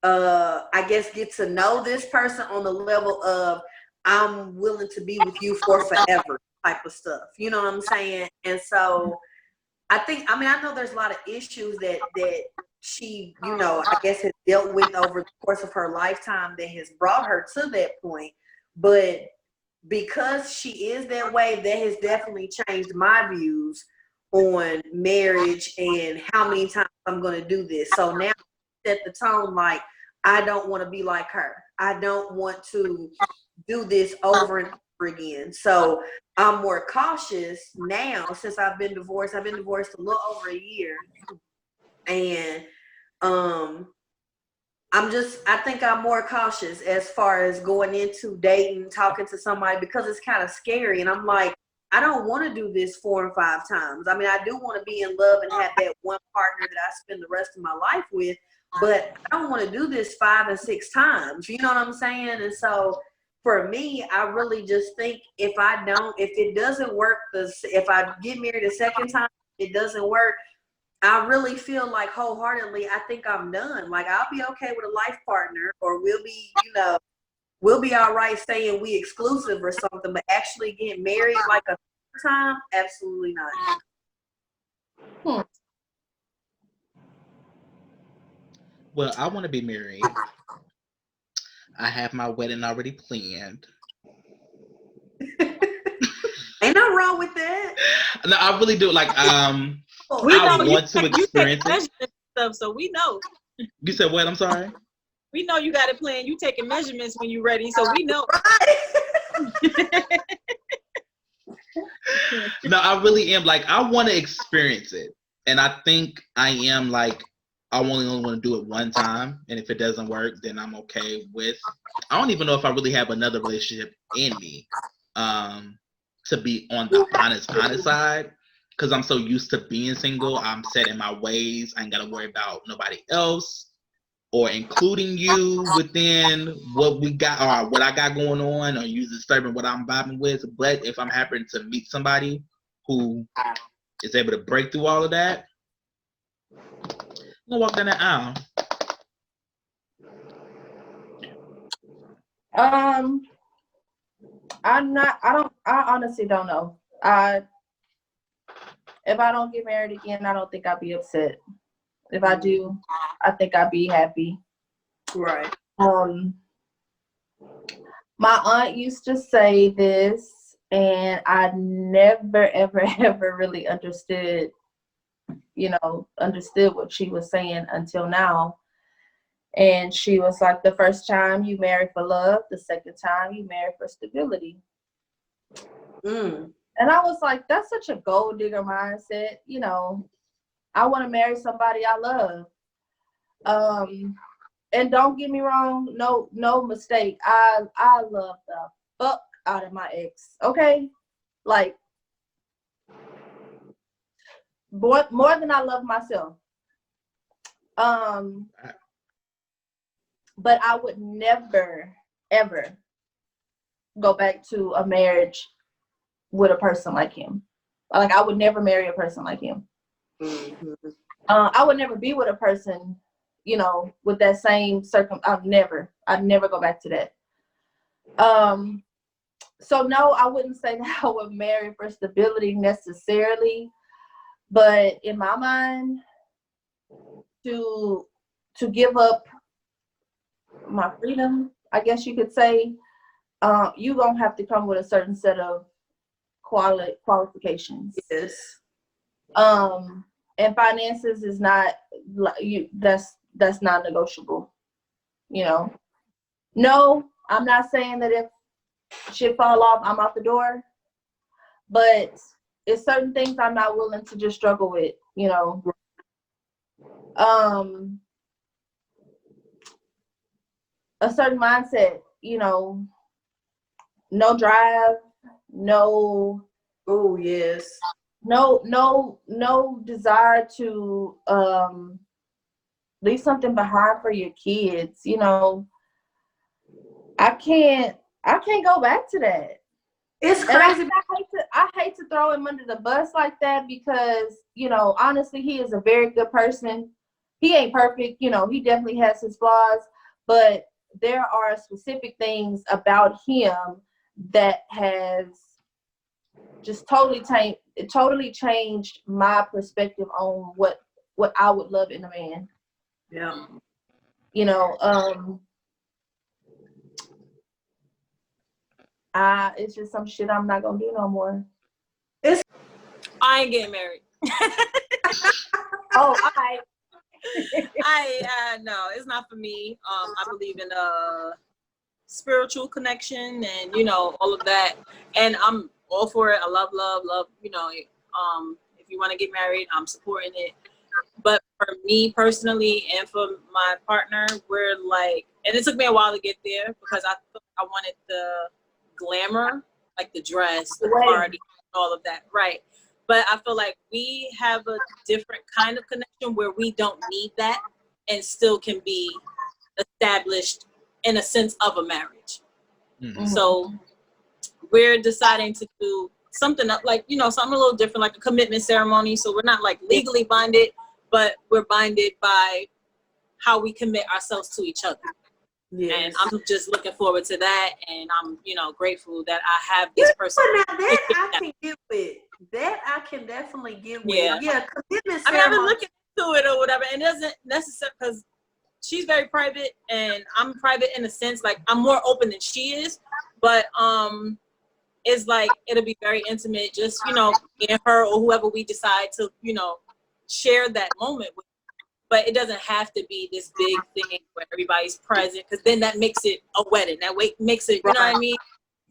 I guess, get to know this person on the level of I'm willing to be with you for forever type of stuff. You know what I'm saying? And so I know there's a lot of issues that she, you know, I guess has dealt with over the course of her lifetime that has brought her to that point. But because she is that way, that has definitely changed my views on marriage and how many times I'm going to do this. So now set the tone like, I don't want to be like her. I don't want to do this over and over again. So I'm more cautious now since I've been divorced. I've been divorced a little over a year. And I think I'm more cautious as far as going into dating, talking to somebody, because it's kind of scary. And I'm like, I don't want to do this 4 and 5 times. I mean, I do want to be in love and have that one partner that I spend the rest of my life with, but I don't want to do this 5 and 6 times. You know what I'm saying? And so for me, I really just think if it doesn't work, if I get married a second time, it doesn't work, I really feel like wholeheartedly, I think I'm done. Like, I'll be okay with a life partner, or we'll be all right saying we exclusive or something, but actually getting married like a time, absolutely not. Well, I want to be married. I have my wedding already planned. Ain't nothing wrong with that. No, I really do. Like, we I know want to experience it. Stuff, so we know. You said what? I'm sorry. We know you got it planned. You taking measurements when you're ready, so we know. No, I really am. Like, I want to experience it, and I think I am like, I only want to do it one time, and if it doesn't work, then I'm okay with. I don't even know if I really have another relationship in me, to be on the honest side, because I'm so used to being single. I'm set in my ways. I ain't gotta worry about nobody else or including you within what we got or what I got going on, or you disturbing what I'm vibing with. But if I'm happening to meet somebody who is able to break through all of that, I'm gonna walk down that aisle. I honestly don't know. If I don't get married again, I don't think I'd be upset. If I do, I think I'd be happy. Right. My aunt used to say this, and I never, ever, ever really understood what she was saying until now. And she was like, the first time you marry for love, the second time you marry for stability. And I was like, that's such a gold digger mindset. You know, I want to marry somebody I love. And don't get me wrong, no mistake. I love the fuck out of my ex. Okay? Like, more than I love myself. But I would never, ever go back to a marriage with a person like him. Like, I would never marry a person like him. I would never be with a person, with that same I'd never go back to that. So no, I wouldn't say that I would marry for stability necessarily, but in my mind, to give up my freedom, I guess you could say, you're gonna have to come with a certain set of qualifications. Yes. and finances is not that's not negotiable. You know, no, I'm not saying that if shit fall off, I'm out the door, but it's certain things I'm not willing to just struggle with. You know, a certain mindset. You know, no drive, no. Oh yes. No desire to leave something behind for your kids. You know, I can't go back to that. It's crazy. I hate to throw him under the bus like that because, you know, honestly, he is a very good person. He ain't perfect, you know, he definitely has his flaws, but there are specific things about him that has just totally changed my perspective on what I would love in a man. Yeah. You know, it's just some shit I'm not gonna do no more. I ain't getting married. Oh, no, it's not for me. I believe in spiritual connection and, you know, all of that. And I'm all for it. I love, you know, if you want to get married, I'm supporting it. But for me personally and for my partner, we're like, and it took me a while to get there because I thought I wanted the glamour, like the dress, the party, all of that, right? But I feel like we have a different kind of connection where we don't need that and still can be established in a sense of a marriage. Mm-hmm. So we're deciding to do something like, you know, something a little different, like a commitment ceremony. So we're not like legally binded, but we're binded by how we commit ourselves to each other. Yes. And I'm just looking forward to that. And I'm, you know, grateful that I have this person. Now that I can get with. That I can definitely get with. Yeah, commitment ceremony. I mean, I've been looking into it or whatever, and it doesn't necessarily, because she's very private and I'm private in a sense, like I'm more open than she is, but it's like it'll be very intimate, just, you know, me and her or whoever we decide to, you know, share that moment with. But it doesn't have to be this big thing where everybody's present, because then that makes it a wedding. That way makes it, you know what I mean,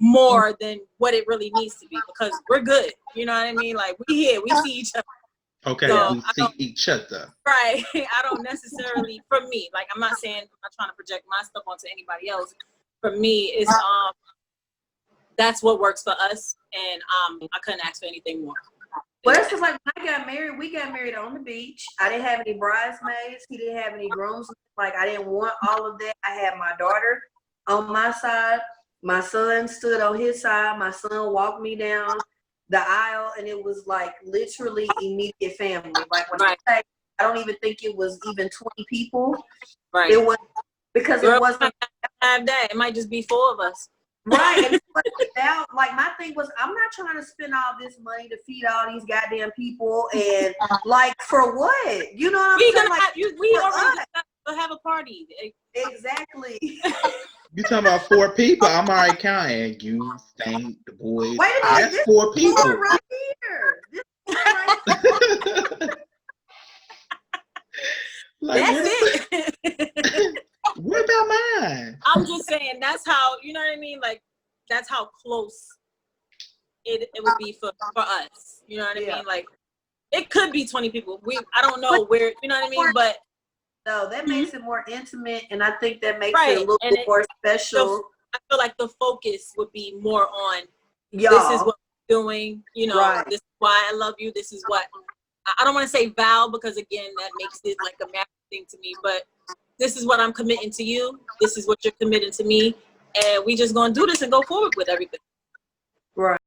more than what it really needs to be, because we're good. You know what I mean? Like, we here, we see each other. Okay, so we see each other. Right. I don't necessarily, for me, like, I'm not saying, I'm not trying to project my stuff onto anybody else. For me, it's that's what works for us, and I couldn't ask for anything more. Well, that's just like when I got married, we got married on the beach. I didn't have any bridesmaids. He didn't have any grooms. Like, I didn't want all of that. I had my daughter on my side. My son stood on his side. My son walked me down the aisle, and it was like literally immediate family. Like, when I say, I don't even think it was even 20 people. Right. It was because it wasn't have that. It might just be 4 of us. Right. And now, like, my thing was, I'm not trying to spend all this money to feed all these goddamn people, and like, for what? You know what I'm saying? Like, we already have a party. Exactly. You talking about 4 people? I'm already counting. You, Stank, the boys. Wait a minute. That's 4 people. Right here. This is right here. Like, that's it. What about mine? I'm just saying, that's how, you know what I mean? Like, that's how close it would be for us. You know what I mean? Like, it could be 20 people. I don't know where, you know what I mean? But no, that makes it more intimate, and I think that makes it a little bit more special. I feel like the focus would be more on, this is what we're doing, you know, this is why I love you, this is what, I don't want to say vow, because again, that makes it like a marriage thing to me, but this is what I'm committing to you, this is what you're committing to me, and we just gonna do this and go forward with everything. Right.